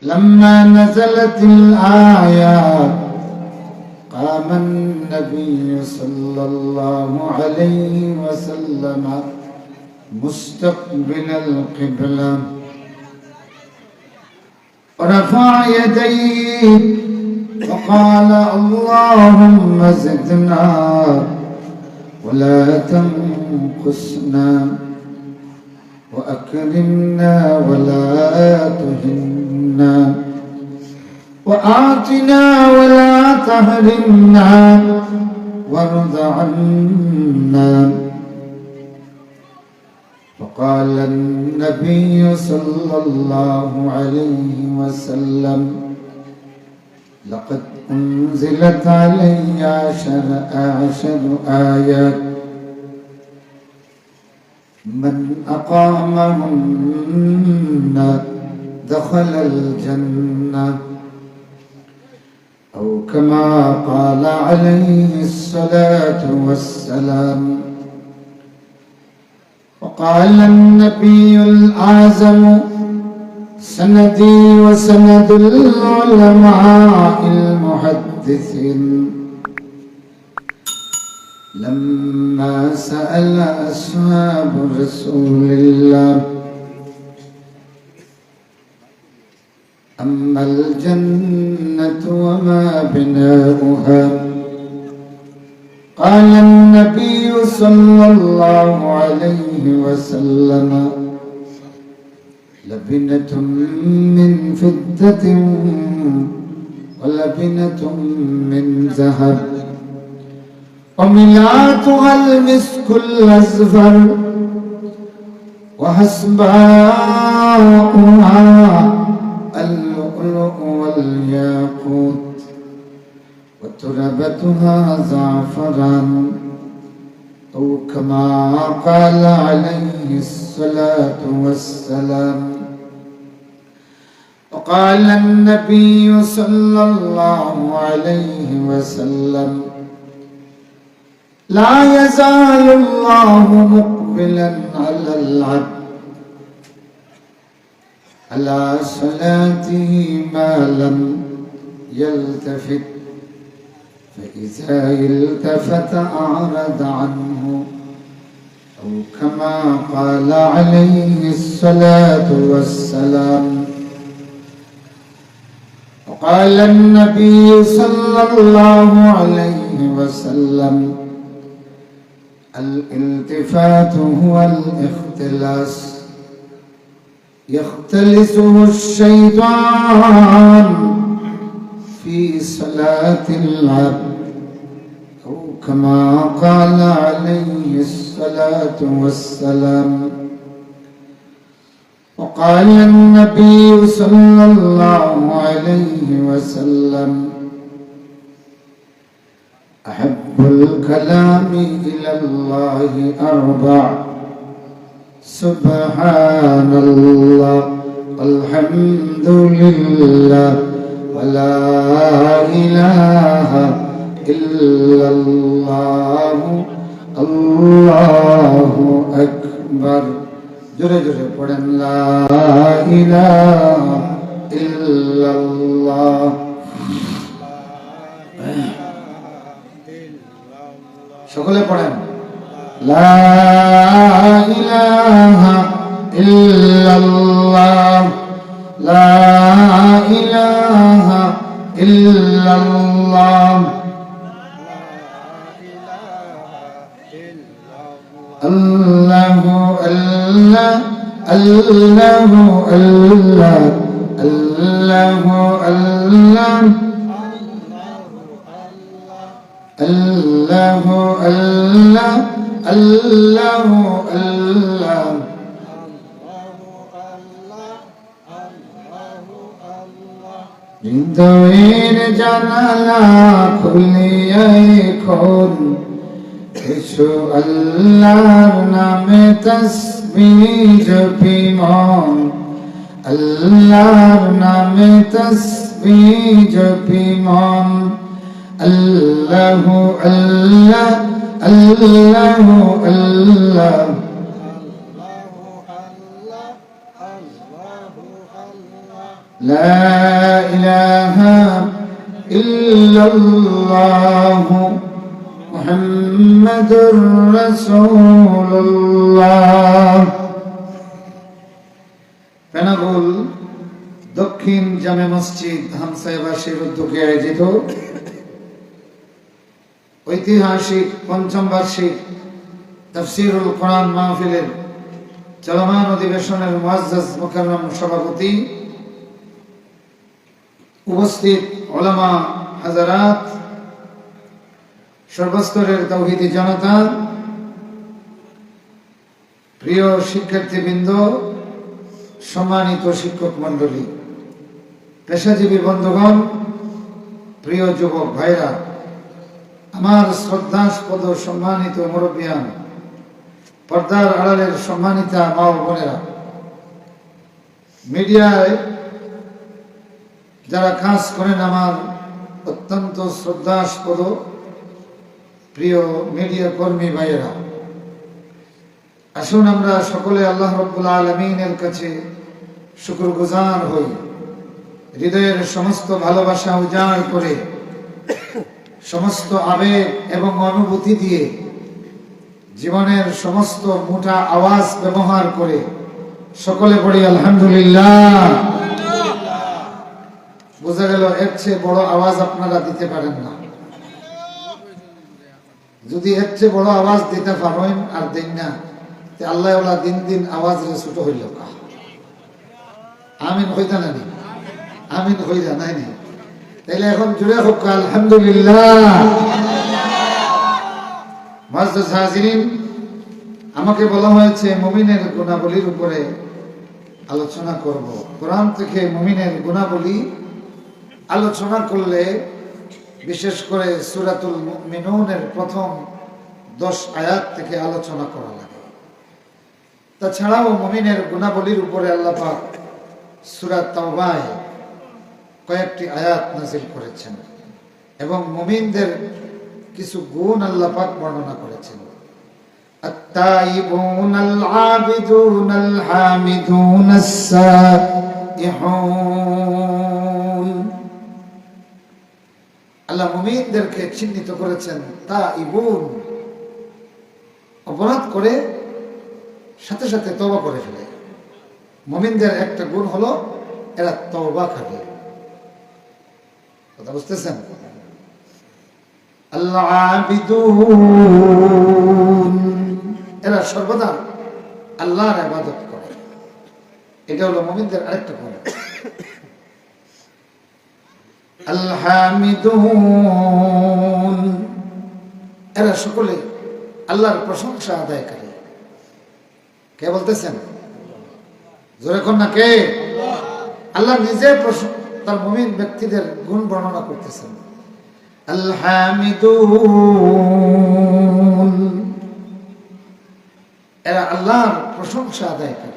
لما نزلت الآيات قام النبي صلى الله عليه وسلم مستقبل القبلة ورفع يديه وقال اللهم زدنا ولا تنقصنا وأكرمنا ولا تهنا وآتنا ولا تحرمنا وارض عنا. فقال النبي صلى الله عليه وسلم لقد أنزلت علي 10 آيات من أقامهن دخل الجنة أو كما قال عليه الصلاة والسلام. وقال النبي الأعظم سندي وسند العلماء المحدثين لما سأل أصحاب رسول الله أما الجنة وما بناؤها قال النبي صلى الله عليه وسلم لبنة من فضة ولبنة من ذهب وملاتها المسك الأزفر وحسباؤها اللؤلؤ والياقوت وتربتها زعفران أو كما قال عليه الصلاة والسلام. وقال النبي صلى الله عليه وسلم لا يزال الله مقبلا على العبد على صلاته ما لم يلتفت فإذا التفت أعرض عنه أو كما قال عليه الصلاة والسلام. وقال النبي صلى الله عليه وسلم الالتفات هو الاختلاس يختلسه الشيطان في صلاة العبد أو كما قال عليه الصلاة والسلام. وقال النبي صلى الله عليه وسلم أحب الكلام إلى الله 4 سبحان الله والحمد لله ولا إله إلا الله الله أكبر. জোরে জোরে পড়েন লা ইলাহা ইল্লাল্লাহ। সকলে পড়েন লা ইলাহা ইল্লাল্লাহ লা ইলাহা ইল্লাল্লাহ আল্লাহু আল্লাহ আল্লাহু আল্লাহ আল্লাহু আল্লাহ আল্লাহু আল্লাহ আল্লাহু আল্লাহ। হৃদয়ের জানালা খুলিয়া এখন এসো আল্লাহর নামে তাসবিহ জপি মন আল্লাহর নামে তাসবিহ জপি মন আল্লাহু আল্লাহ আল্লাহু আল্লাহ লা ইলাহা ইল্লাল্লাহু মুহাম্মাদুর রাসূলুল্লাহ। বেনাপোল দক্ষিণ জামে মসজিদ হামসাইবাসীর উদ্যোগে আয়োজিত ঐতিহাসিক পঞ্চম বার্ষিক তাফসীরুল কোরআন মাহফিলের চলমান অধিবেশনের মুআজ্জাজ মুকাররম সভাপতি, উপস্থিত উলামা হাজারাত, সর্বস্তরের তাওহীদি জনতা, প্রিয় শিক্ষার্থীবৃন্দ, সম্মানিত শিক্ষক মণ্ডলী, পেশাজীবী বন্ধুগণ, প্রিয় যুবক ভাইরা, আমার শ্রদ্ধাস্পদ সম্মানিত মুরব্বিয়ান, পর্দার আড়ালের সম্মানিতা মা ও বোনেরা, মিডিয়ায় যারা কাজ করেন আমার অত্যন্ত শ্রদ্ধাস্পদ প্রিয় মিডিয়া কর্মী ভাইয়েরা, আসুন আমরা সকলে আল্লাহ রাব্বুল আলামিনের কাছে শুকরগুজার হই। হৃদয়ের সমস্ত ভালোবাসা উজাড় করে, সমস্ত আবেগ এবং অনুভূতি দিয়ে, জীবনের সমস্ত মোটা আওয়াজ ব্যবহার করে সকলে পড়ি আলহামদুলিল্লাহ। বোঝা গেল এর চেয়ে বড় আওয়াজ আপনারা দিতে পারেন না। যদি এর চেয়ে বড় আওয়াজ দিতে পারেন আর দেন না, আল্লাহ দিন দিন আওয়াজ ছোট হইল। আমিন হইতা না, আমিন হইতা নাই নি, তাইলে এখন জুড়ে হোক আলহামদুলিল্লাহ। মুআজ্জাজ হাজিরিন, আমাকে বলা হয়েছে মুমিনের গুণাবলীর উপরে আলোচনা করব। কোরআন থেকে মুমিনের গুণাবলী আলোচনা করলে বিশেষ করে সূরাতুল মুমিনুনের প্রথম 10 আয়াত থেকে আলোচনা করা লাগে। তাছাড়াও মুমিনের গুণাবলীর উপরে আল্লাহ পাক সূরা তাওবায় কয়েকটি আয়াত নাযিল করেছেন এবং মুমিনদের কিছু গুণ আল্লাহ পাক বর্ণনা করেছেন। আত-তাইবুনাল আবিদুনাল হামিদুনাস সাইহুন। আল্লাহ মুমিনদেরকে চিহ্নিত করেছেন তাইবুন, অপরাধ করে সাথে সাথে তওবা করে ফেলে। মুমিনদের একটা গুণ হলো এরা তওবাকারী। কথা বুঝতেছেন? আল-আবিদুন, এরা সর্বদা আল্লাহর ইবাদত করে। এটা হলো মুমিনদের আরেকটা গুণ। আল-হামিদুন, এরা সকলে আল্লাহর প্রশংসা আদায়কারী। কে বলতেছেন? জোরে কোন না কে? আল্লাহ নিজে তার মুমিন ব্যক্তিদের গুণ বর্ণনা করতেছেন। আল-হামিদুন, এরা আল্লাহর প্রশংসা আদায়কারী।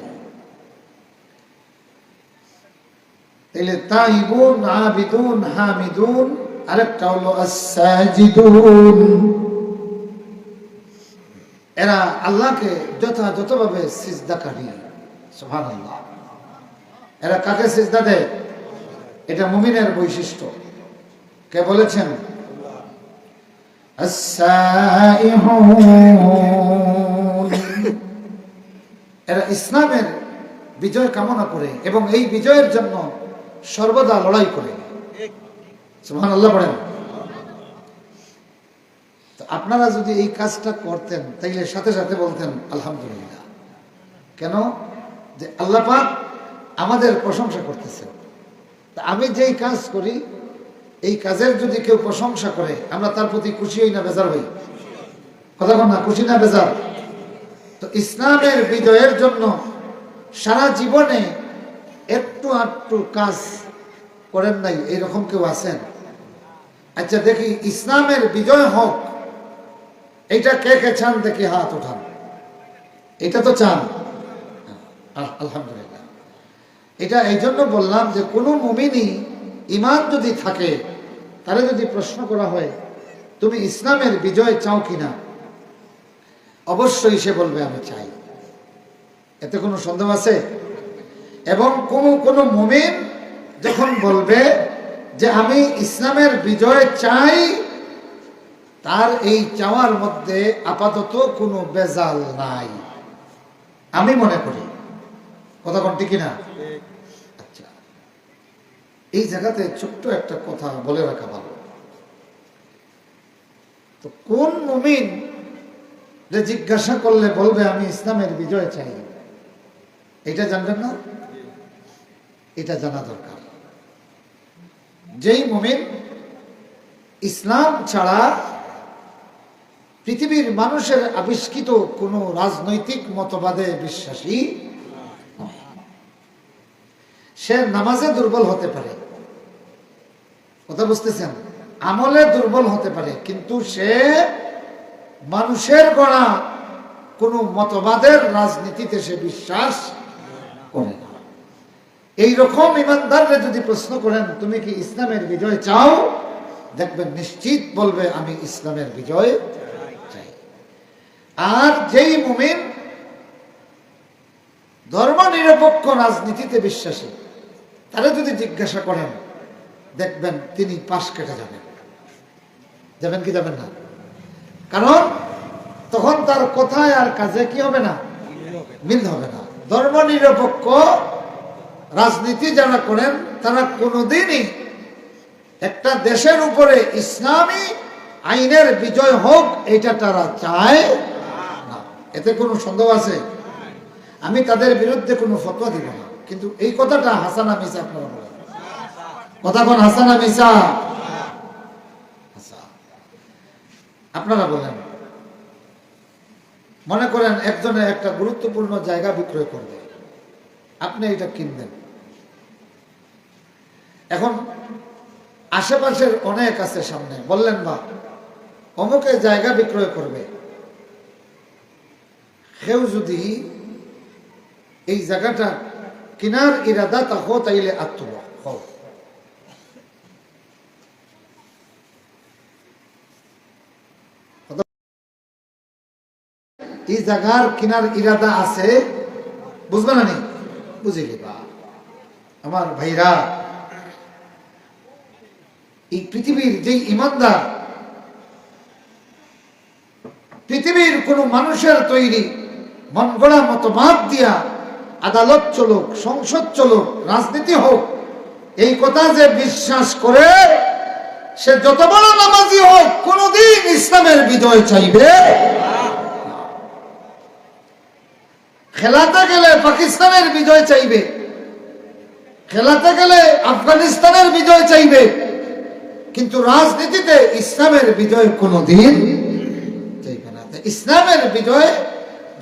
তাইলে তাইবুন, আবিদুন, হামিদুন, আরেকটা হলো আস-সাজিদুন, এরা আল্লাহকে যথাযথভাবে সিজদাকারী। সুবহানাল্লাহ। এরা কাকে সিজদা দেয়? এটা মুমিনের বৈশিষ্ট্য। কে বলেছেন? আস-সাইহুন, এরা ইসলামের বিজয় কামনা করে এবং এই বিজয়ের জন্য সর্বদা লড়াই করে। সুবহানাল্লাহ বলেন। আপনারা যদি এই কাজটা করতেন তাইলে সাথে সাথে বলতেন আলহামদুলিল্লাহ। কেন? যে আল্লাহ পাক আমাদের প্রশংসা করতেছেন। আমি যেই কাজ করি এই কাজের যদি কেউ প্রশংসা করে আমরা তার প্রতি খুশি হই না বেজার হই? কথা বল না, খুশি না বেজার? তো ইসলামের বিজয়ের জন্য সারা জীবনে একটু আধটু কাজ করেন নাই এইরকম কেউ আছেন? আচ্ছা দেখি, ইসলামের বিজয় হোক এটা কে কে চান? দেখি হাত উঠান। এটা তো চান? আলহামদুলিল্লাহ। এটা এই জন্য বললাম যে কোনো মুমিনই ঈমান যদি থাকে, তাহলে যদি প্রশ্ন করা হয় তুমি ইসলামের বিজয় চাও কিনা, অবশ্যই সে বলবে আমি চাই। এতে কোনো সন্দেহ আছে? এবং কোন মুমিন যখন বলবে যে আমি ইসলামের বিজয় চাই, তার এই চাওয়ার মধ্যে আপাতত কোনো বেজাল নাই আমি মনে করি। কথা কোনটি কিনা? আচ্ছা, এই জায়গাতে ছোট্ট একটা কথা বলে রাখা ভালো। তো কোন মুমিন যে জিজ্ঞাসা করলে বলবে আমি ইসলামের বিজয় চাই, এটা জানবেন না? এটা জানা দরকার। যেই মুমিন ইসলাম ছাড়া পৃথিবীর মানুষের আবিষ্কৃত কোন রাজনৈতিক মতবাদে বিশ্বাসী নয়, সে নামাজে দুর্বল হতে পারে, কথা বুঝতেছেন, আমলে দুর্বল হতে পারে, কিন্তু সে মানুষের গড়া কোন মতবাদের রাজনীতিতে সে বিশ্বাস করে না। এইরকম ইমানদাররা যদি প্রশ্ন করেন তুমি কি ইসলামের বিজয় চাও, দেখবেন নিশ্চিত বলবে আমি ইসলামের বিজয় চাই। আর যেই মুমিন ধর্মনিরপেক্ষ রাজনীতিতে বিশ্বাসী, তারা যদি জিজ্ঞাসা করেন দেখবেন তিনি পাশ কেটে যাবেন। যাবেন কি যাবেন না? কারণ তখন তার কথায় আর কাজে কি হবে না, মিল হবে না। ধর্মনিরপেক্ষ রাজনীতি যারা করেন তারা কোনোদিনই একটা দেশের উপরে ইসলামী আইনের বিজয় হোক এটা তারা চায় না। এতে কোনো সন্দেহ আছে? আমি তাদের বিরুদ্ধে কোনো ফতোয়া দিব না, কিন্তু এই কথাটা হাসানা মিসা আপনারা বলেন। কথা কোন হাসানা মিসা? আপনারা বলেন। মনে করেন একজনে একটা গুরুত্বপূর্ণ জায়গা বিক্রয় করবে, আপনি এটা কিনবেন। এখন আশেপাশের অনেক আছে সামনে, বললেন বা অমুকে জায়গা বিক্রয় করবে, কেউ যদি এই জায়গাটা কিনার ইরাদা তাহো তাইলে আত্মবা হও, এই জায়গার কিনার ইরাদা আছে, বুঝবে না? বুঝিলি বা আমার ভাইরা, এই পৃথিবীর যে ইমানদার, পৃথিবীর কোন মানুষের তৈরি মন গড়া মতবাদ দিয়া আদালত চলুক, সংসদ চলুক, রাজনীতি হোক, এই কথা যে বিশ্বাস করে সে যত বড় নামাজি হোক কোনদিন ইসলামের বিজয় চাইবে। খেলাতে গেলে পাকিস্তানের বিজয় চাইবে, খেলাতে গেলে আফগানিস্তানের বিজয় চাইবে, কিন্তু রাজনীতিতে ইসলামের বিজয় কোনদিন চাইবে না। ইসলামের বিজয়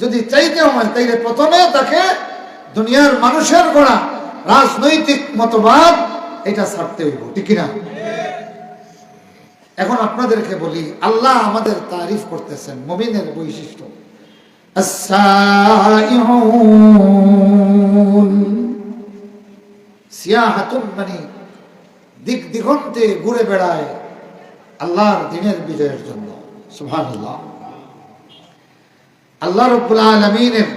যদি চাইতে হয় তাইলে প্রথমে তাকে দুনিয়ার মানুষের গড়া রাজনৈতিক মতবাদ এটা ছাড়তে হইব, ঠিক কিনা? এখন আপনাদেরকে বলি, আল্লাহ আমাদের তারিফ করতেছেন মুমিনের বৈশিষ্ট্য, সিয়াহাতুন, মানে দিক দিগন্তে ঘুরে বেড়ায় আল্লাহর দ্বীনের বিজয়ের জন্য। সুবহানাল্লাহ। আল্লাহ রাব্বুল আলামিনের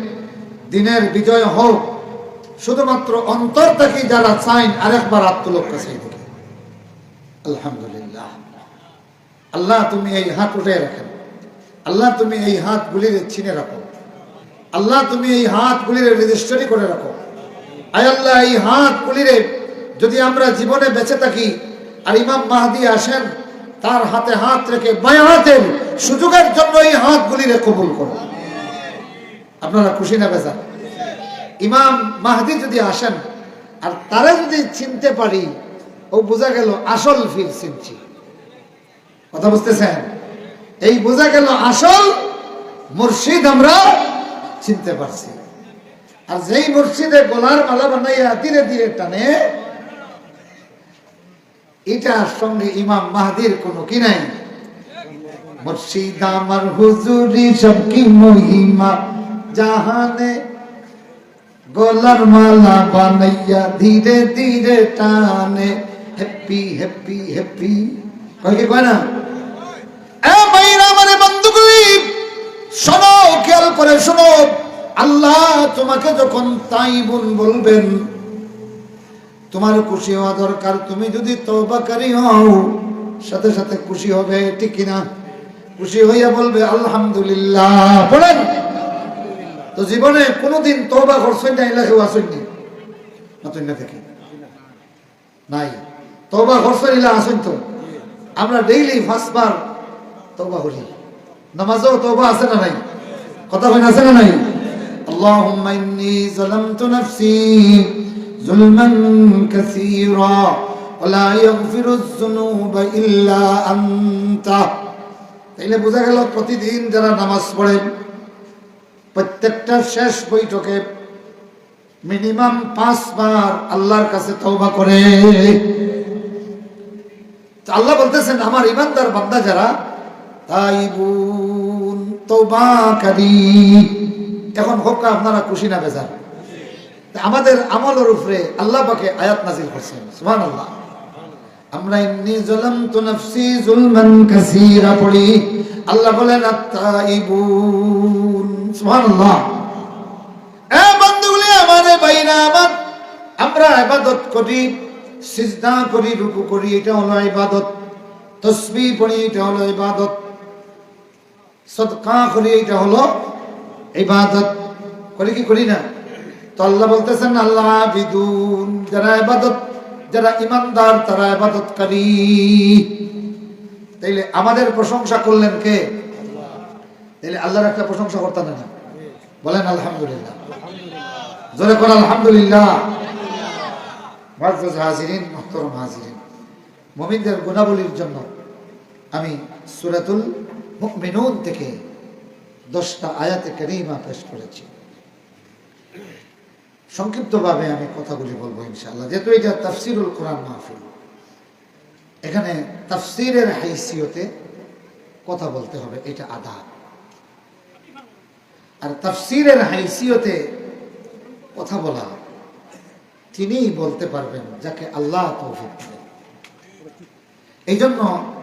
দ্বীনের বিজয় হোক, শুধুমাত্র অন্তর থেকে যারা চাইন আরেকবার আত্মলোক কাছে দিকে। আলহামদুলিল্লাহ। আল্লাহ তুমি এই হাত উঠে রাখেন, আল্লাহ তুমি এই হাতগুলির চিনে রাখো, আল্লাহ তুমি এই হাতগুলির রেজিস্ট্রি করে রাখো। আয় আল্লাহ, এই হাতগুলিরে যদি আমরা জীবনে বেঁচে থাকি আর ইমাম মাহদী আসেন, তার হাতে হাত রেখে বায়াতের সুযোগের জন্য এই হাতগুলিরে কবুল করো। আপনারা খুশি না বেজার? ইমাম মাহদী যদি আসেন আর তারা যদি চিনতে পারি, ও বোঝা গেল আসল ফির চিনছি। কথা বুঝতেছেন? এই বোঝা গেল আসল মুর্শিদ আমরা চিনতে পারছি। আর যেই মুর্শিদে গলার মালা বানাইয়া ধীরে ধীরে টানে, এটার সঙ্গে ইমাম মাহদীর কোনো কি নাই। মুর্শিদ আমার হুজুরি সব কি মহিমা জাহানে, গলার মালা বানাইয়া ধীরে ধীরে টানে, হ্যাপি হ্যাপি হ্যাপি কয় কি কয় না? এ ভাইরা মানে বন্ধুগুলি শোনো, খেয়াল করে শোনো, আল্লাহ তোমাকে যখন তাইবুন বলবেন, তোমার খুশি হওয়া দরকার। তুমি যদি তওবাকারী হও সাথে সাথে খুশি হবে, ঠিক কিনা? খুশি হইয়া বলবে আলহামদুলিল্লাহ, বলেন। তো জীবনে কোনোদিন তওবা করছেন না? ইলাহি আসেননি না তো না থেকে নাই তওবা করছেন, ইলা আসেন তো? আমরা ডেইলি 5 বার তওবা করি, নামাজেও তওবা আছে না নাই? কথা কইন আছে না নাই? আল্লাহুম্মা ইন্নী যালামতু নাফসি যুলমান কাসীরা ওয়া লা ইয়াগফিরুয যুনুবা ইল্লা আনতা। তাইলে বোঝা গেল প্রতিদিন যারা নামাজ পড়ে প্রত্যেকটা শেষ বৈঠকে মিনিমাম 5 বার আল্লাহর কাছে তওবা করে। আল্লাহ বলতেছেন আমার ইমানদার বান্দা যারা তাইবুন তওবাকারী। এখন হোক আপনারা খুশি না বেজার? আমাদের আমলের উপরে আল্লাহ পাকে আয়াত নাযিল করছেন, সুবহানাল্লাহ। আমরা ইন্নী যালামতু নাফসি যুলমান কাসীরা পড়ি, আল্লাহ বলেন আত-তাইবুন, সুবহানাল্লাহ। এ বন্ধুগুলি আমার, ভাইরা আমার, আমরা ইবাদত করি, সিজদা করি, রুকু করি, এটা হলো ইবাদত। তাসবিহ পড়ি, এটা হলো ইবাদত। সাদকা করি, এটা হলো ইবাদত। করি কি করি না? তো আল্লাহ বলতেছেন আল্লাহ আবিদুন, যারা ইবাদত, যারা ইমানদার তারা ইবাদতকারী। তাইলে আমাদের প্রশংসা করলেন কে? আল্লাহ। তাইলে আল্লাহর একটা প্রশংসা করতেন না? বলেন আলহামদুলিল্লাহ, জোরে করে আলহামদুলিল্লাহ। মুআজ্জাজ হাজিরিন, মুহতারাম হাজিরিন, মুমিনদের গুণাবলীর জন্য আমি সূরাতুল মুমিনুন থেকে 10টা আয়াতে কারীমা পেশ করেছি। সংক্ষিপ্তভাবে আমি কথাগুলি বলবো ইনশাআল্লাহ, যেহেতু এটা তাফসীরুল কোরআন মাহফিল। এখানে তাফসীরের হাইসিয়তে কথা বলতে হবে, এটা আদাব। আর তাফসীরের হাইসিয়তে কথা বলা তিনিই বলতে পারবেন যাকে আল্লাহ তৌফিক দেন। এই জন্য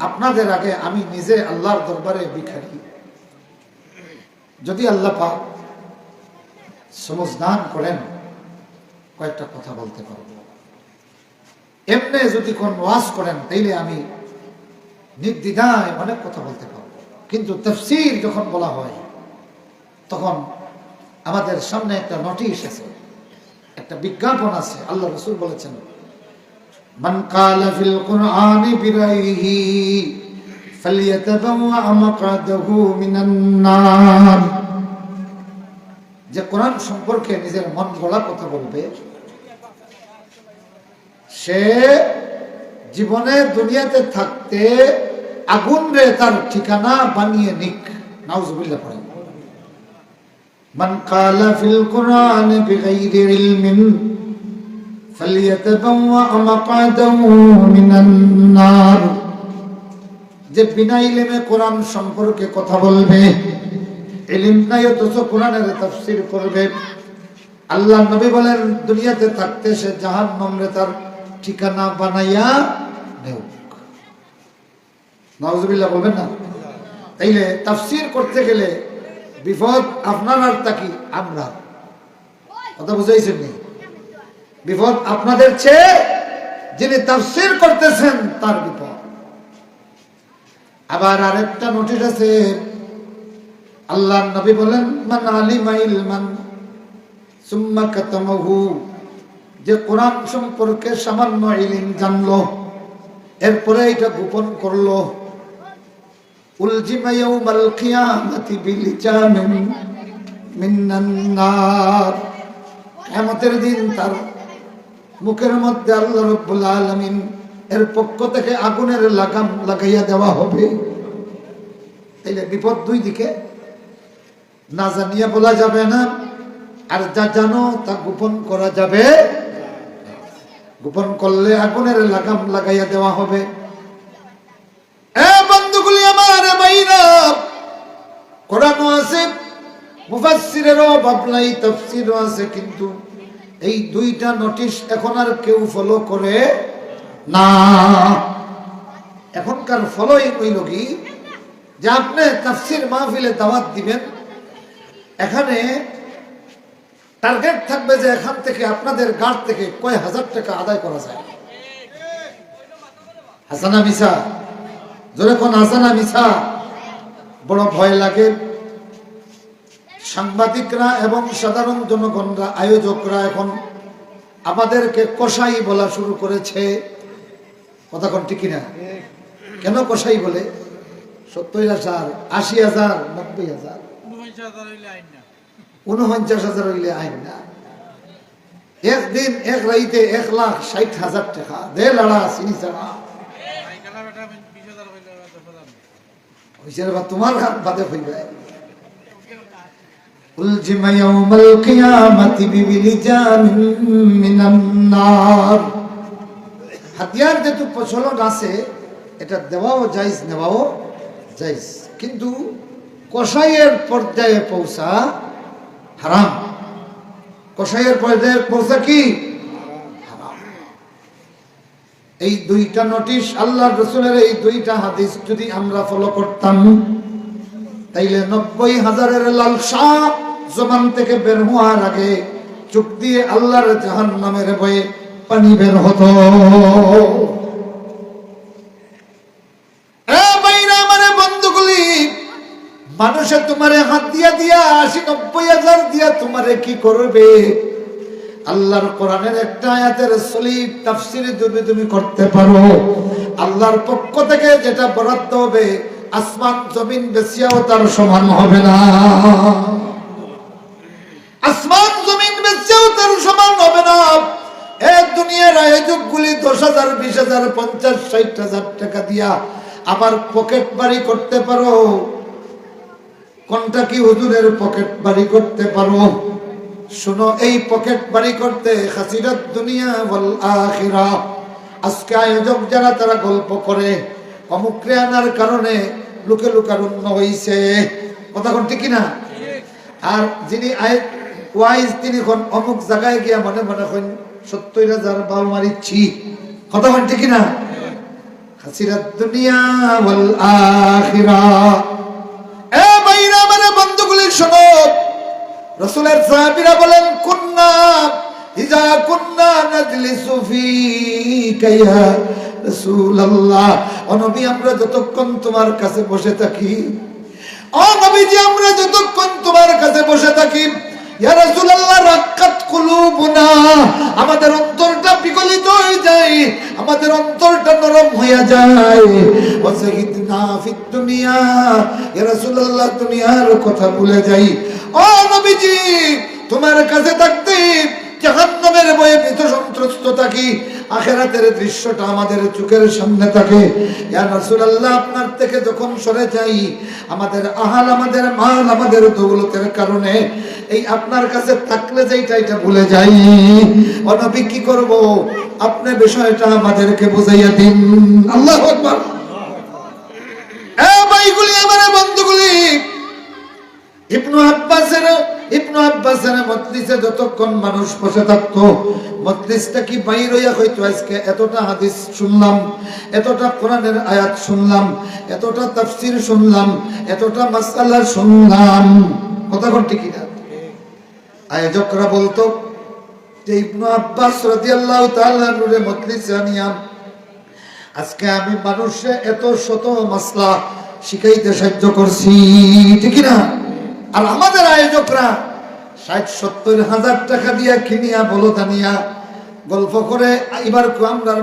আপনাদের আগে আমি নিজে আল্লাহর দরবারে ভিখারি। যদি আল্লাহ পাক সমঝ দান করেন কয়েকটা কথা বলতে পারবো। এমনি যদি কোন ওয়াজ করেন তাইলে আমি নির্দ্বিধায় অনেক কথা বলতে পারবো। কিন্তু তাফসীর যখন বলা হয় তখন আমাদের সামনে একটা নোটিশ আছে, একটা বিজ্ঞাপন আছে। আল্লাহ রাসূল বলেছেন মান কালা ফিল কুরআনি বিরাইহি ফালইয়াতাবাওয়া মাকআদাহু মিনান নার। যে কোরআন সম্পর্কে নিজের মন গড়া কথা বলবে সে জীবনে দুনিয়াতে থাকতে আগুন রে তার ঠিকানা বানিয়ে নিক। নাউজুবিল্লাহ পড়েন। মান কালা ফিল কুরআনি বিগাইরি ইলমিন ফালইয়াতাবাওয়া মাকআদাহু মিনান নার। যে বিনা ইলমে কোরআন সম্পর্কে কথা বলবে, ইলম নাই অথচ কোরআনের তাফসীর করবে, আল্লাহ নবী বলেন দুনিয়াতে থাকতে সে জাহান্নামে তার ঠিকানা বানাইয়া নেউক। নাউজুবিল্লাহ বলবেন না? তাইলে তাফসীর করতে গেলে বিপদ আপনার আর তাকি আমরা। কথা বুঝাইছেন নি? বিপদ আপনাদের চেয়ে যিনি তাফসীর করতেছেন তার বিপদ। আবার আরেকটা নোটিশ আছে, আল্লাহ নবী বলেন মান আলিমা ইলমান সুম্মা কাতামাহু। যে কোরআন সম্পর্কে সামান্য ইলম জানলো এরপরে এটা গোপন করলো, উলজিমা ইয়াউমাল কিয়ামাতি বিলিজামিন মিনান নার। কিয়ামতের দিন তার মুখের মধ্যে আল্লাহ রাব্বুল আলামিন এর পক্ষ থেকে আগুনের লাগাম লাগাইয়া দেওয়া হবে। তাইলে বিপদ দুই দিকে, না জানিয়ে বলা যাবে না, আর যা জানো তা গোপন করা যাবে। গোপন করলে আগুনের লাগাম লাগাইয়া দেওয়া হবে। এ বন্ধুগুলি আমার, ভাইরা, কোরআনও আছে, মুফাসসিরেরও অভাব নাই, তাফসীরও আছে, কিন্তু এই দুইটা নোটিশ এখন আর কেউ ফলো করে না। এখনকার ফলোই হইল কি যে আপনি তাফসীর মাহফিলে দাওয়াত দিবেন, এখানে টার্গেট থাকবে যে এখান থেকে আপনাদের গাড় থেকে কয় হাজার টাকা আদায় করা যায়। হাসানা মিছা, জোরে কোন হাসানা মিছা? বড় ভয় লাগে। সাংবাদিকরা এবং সাধারণ জনগণরা, আয়োজকরা এখন আমাদেরকে কসাই বলা শুরু করেছে। কথা কোন ঠিক কিনা? কেন কসাই বলে? 70,000, 80,000, 90,000, 49,000 হইলে আইন না। একদিন এক রাইতে 1,60,000 টাকা দে লড়া চিনি চাড়া হয়েছে। তোমার হাত বাদে হইবে। উলজিমা ইয়াউমাল কিয়ামাতি বিবিলিজামিন মিনান নার। হাতিয়ার যেহেতু প্রচলন আছে, এটা দেওয়াও জায়েজ, নেওয়াও জায়েজ, কিন্তু কসাইয়ের পর্যায়ে পৌঁছা হারাম। কসাইয়ের পর্যায়ে পৌঁছা কি হারাম। এই দুইটা নোটিশ, আল্লাহর রাসূলের এই দুইটা হাদিস যদি আমরা ফলো করতাম, তাইলে 90,000-এর লালসা জবান থেকে বের হওয়ার আগে চোখ দিয়ে আল্লাহর জাহান্নামের ভয়ে পানি বের হতো। মানুষে তোমারে হাত দিয়া দিয়া 80-90,000 দিয়া তোমারে কি করবে? আল্লাহর কোরআনের একটা আয়াতের সলিড তাফসীর যদি তুমি করতে পারো, আল্লাহর পক্ষ থেকে যেটা বরাদ্দ হবে আসমান জমিন বেচিয়াও তার সমান হবে না। আসমান জমিন বেচিয়াও তার সমান হবে না। এই দুনিয়ার আয়োজকগুলি 10,000, 20,000, 50,000, 60,000 টাকা দিয়া আবার পকেট বাড়ি করতে পারো। কোনটা কি হুজুরের পকেট বাড়ি করতে পারো? শুনো, এই পকেট বাড়ি করতে খাসিরাত দুনিয়া ওয়াল আখিরাহ। আজকে আয়োজক যারা, তারা গল্প করে অমুকরে আনার কারণে লোকে লোকারণ্য হইছে। কথা কোন ঠিক না? আর যিনি ওয়াইজ, তিনি কোন অমুক জায়গায় গিয়া মনে মনে কোন 70,000 বাউ মারিচ্ছি। কথা কোন ঠিক না? খাসিরাত দুনিয়া ওয়াল আখিরাহ। এ ভাইরা, মানে বন্ধুগুলি শোনো, রাসূলের সাহাবীরা বলেন, কুন্না ইজা কুন্না নাজলিসু ফিকা ইয়া রাসূলুল্লাহ। ও নবী, আমরা যতক্ষণ তোমার কাছে বসে থাকি, ও নবীজি, আমরা যতক্ষণ তোমার কাছে বসে থাকি, ইয়া রাসূলুল্লাহ, রাক্কাত কুলুবুনা, আমাদের অন্তরটা বিগলিত হয়ে যায়, আমাদের অন্তরটা নরম হয়ে যায়। ওয়াসাহিদনা ফিদ দুনিয়া, ইয়া রাসূলুল্লাহ, দুনিয়ার কথা ভুলে যাই। ও নবীজি, তোমার কাছে থাকতে জাহান্নামের ভয়ে ভীত সন্ত্রস্ত থাকি, আখিরাতের দৃশ্যটা আমাদের চোখের সামনে থাকে। ইয়া রাসূলুল্লাহ, আপনার থেকে যখন সরে যাই, আমাদের আহাল, আমাদের মাল, আমাদের দৌলতের কারণে এই আপনার কাছে থাকলে যেটা এটা ভুলে যাই। ও নবী, কি করব? আপনি বিষয়টা আমাদেরকে বুঝাইয়া দিন। আল্লাহু আকবার। এ ভাইগুলি, আমার বন্ধুগুলি, ইবনু আব্বাসের মজলিসে যতক্ষণ মানুষ বসে থাকতো, মজলিসটা কি বাইর হইয়া হইতো, আজকে এতটা হাদিস শুনলাম, এতটা কোরআনের আয়াত শুনলাম, এতটা তাফসীর শুনলাম, এতটা মাসআলা শুনলাম। কথা কোন ঠিক না? আয়োজকরা বলতো যে ইবনু আব্বাস রাদিয়াল্লাহু তাআলা নূরে মজলিসে আনিয়াম, আজকে আমি মানুষে এত শত মাসলা শিখাইতে সাহায্য করছি, ঠিক না? আর আমাদের আয়োজকরা 60-70,000 টাকা দিয়া কিনিয়া বলদানিয়া গল্প করে, এবার আমরা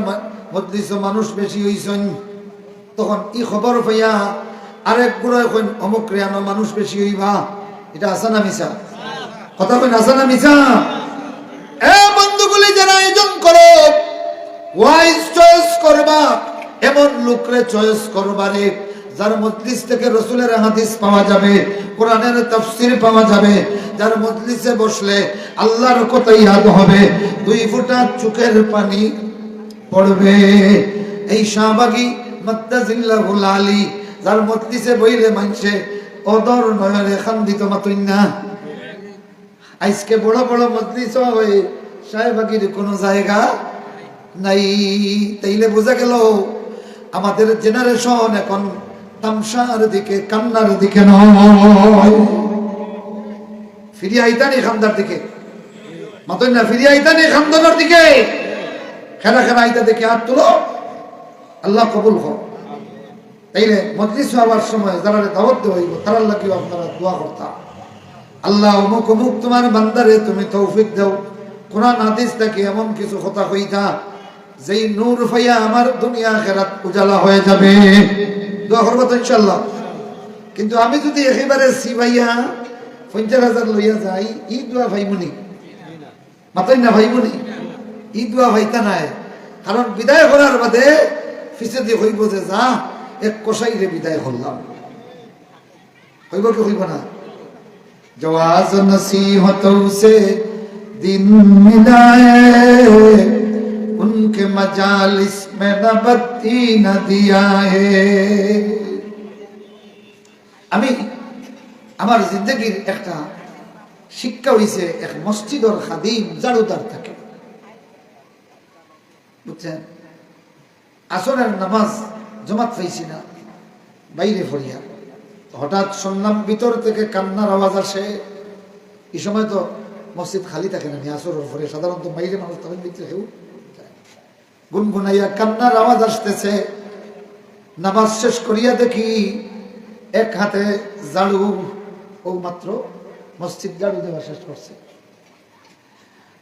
মজলিসে মানুষ বেশি হইছেন, তখন ই খবর পাইয়া আরেক গুড়া কইন অমুক রেয়ানো মানুষ বেশি হইবা। এটা আসা না মিছা? কথা কইন, আসা না মিছা? এ বন্ধুগুলি, যারা আয়োজন করো, ওয়াইজ চয়েস করবা, এমন লোকরে চয়েস করবারে যার মজলিস থেকে রাসূলের হাদিস পাওয়া যাবে, কোরআনের তাফসীর পাওয়া যাবে, যার মজলিসে বসলে আল্লাহর কথা ইয়াদ হবে, 2 ফোঁটা চোখের পানি পড়বে। এই শাহবাগী মাদ্দাজিল্লাহুল আলী, যার মজলিসে বইলে মানছে অদর নয়রে খান্দিত মাতুন না। আজকে বড় বড় মজলিস হয়, শাহবাগীর কোনো জায়গা নাই। তাইলে বোঝা গেল আমাদের জেনারেশন এখন তামসার দিকে, কান্নার দিকে নয়, ফিরিয়ে আইতানি খান্দার দিকে। মাতই না ফিরিয়ে আইতা নেই খান্দনের দিকে, খেলা খেলা আইতা দেখে হাত তুলো, আল্লাহ কবুল হোক। তাইলে মজলিস হওয়ার সময় যারা দাওয়াত হইব তারা লাগিও আপনারা দোয়া করতাম, আল্লাহ অমুক অমুক তোমার বান্দারে তুমি তৌফিক দাও, কোরআন হাদিস থেকে এমন কিছু কথা কইতা যেই নূর ফাইয়া আমার দুনিয়া আখিরাত উজালা হয়ে যাবে। দোয়া করবো তো ইনশাআল্লাহ। কিন্তু আমি যদি একেবারে সিবাইয়া 50,000 লইয়া যাই, ই দোয়া ভাইমুনি মাতাই না ভাইমুনি, ই দোয়া ভাইতা নাই। কারণ বিদায় করার বাদে ফিসে দিয়ে হইব যে যা এক কষাই রে বিদায় করলাম, হইব কি হইব না? জওয়াজ নসিহতোं से दिन मिलाए, उनके मजालिस में न बत्ती न दिया है। আমি আমার জিন্দগির একটা শিক্ষা হইছে, এক মসজিদের খাদিম জাড়ুদার থাকে, বুঝছেন? আসরের নামাজ জমাত পাইছি না, বাইরে ফরিয়া হঠাৎ শুনলাম ভিতর থেকে কান্নার আওয়াজ আসে। এই সময় তো মসজিদ খালি থাকে না, আসরের পরে সাধারণত বাইরে মানুষ তখন ভিতরে কেউ গুনগুনাইয়া কান্নার আওয়াজ আসতেছে। নামাজ শেষ করিয়া দেখি এক হাতে ঝাড়ু, ও মাত্র মসজিদ ঝাড়ু দেওয়া শেষ করছে,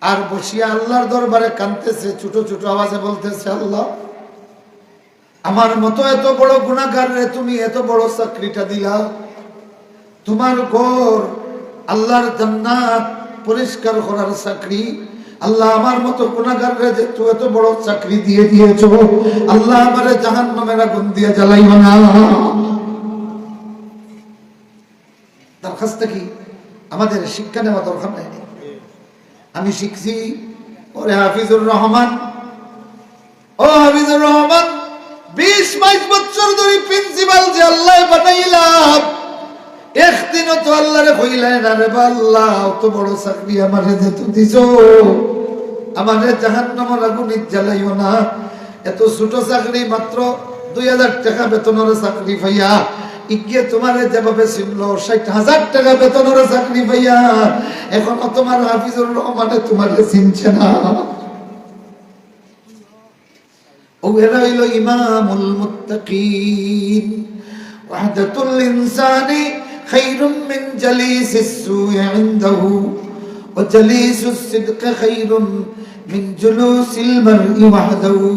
আর বসিয়া আল্লাহর দরবারে কাঁদতেছে, ছোট ছোট আওয়াজে বলতেছে, আল্লাহ আমার মতো এত বড় গুনাহগার রে তুমি এত বড় চাকরিটা দিলা, তোমার ঘর আল্লাহর জান্নাত পরিষ্কার করার চাকরি, আল্লাহ আমার মতো গুনাহগার রে যে তুই এত বড় চাকরি দিয়ে দিয়েছো, আল্লাহ আমারে জাহান্নামের আগুন দিয়ে জ্বালাইও না। দরখাস্ত কি আমাদের শিক্ষা নেওয়া দরকার নাই? আমি শিখছি, ওরে হাফিজুর রহমান, ও হাফিজুর রহমান 20-22 বছর ধরে প্রিন্সিপাল যে আল্লাহ বানাইলাম, একদিনও তো আল্লাহরে কইলাই না রে আল্লাহ অত বড় চাকরি আমারে যে তুমি দিছো, আমারে জাহান্নামের আগুনে জ্বালাইও না। এত ছোট চাকরি, মাত্র 2000 টাকা বেতনের চাকরি পাইয়া ইগে তোমারে যেভাবে ছিল 60,000 টাকা বেতনের চাকরি পাইয়া এখন তোমার হাফিজুর রহমানে তোমারে চিনছে না। ও এরা হইল ইমামুল মুত্তাকিন। ওয়াহদাতুল ইনসানি খায়রুম মিন জালিসিস সুই ইনদাহু ওয়া জালিসুস সিদকি খায়রুম মিন জুলুসিল মারই ওয়াহদাহু।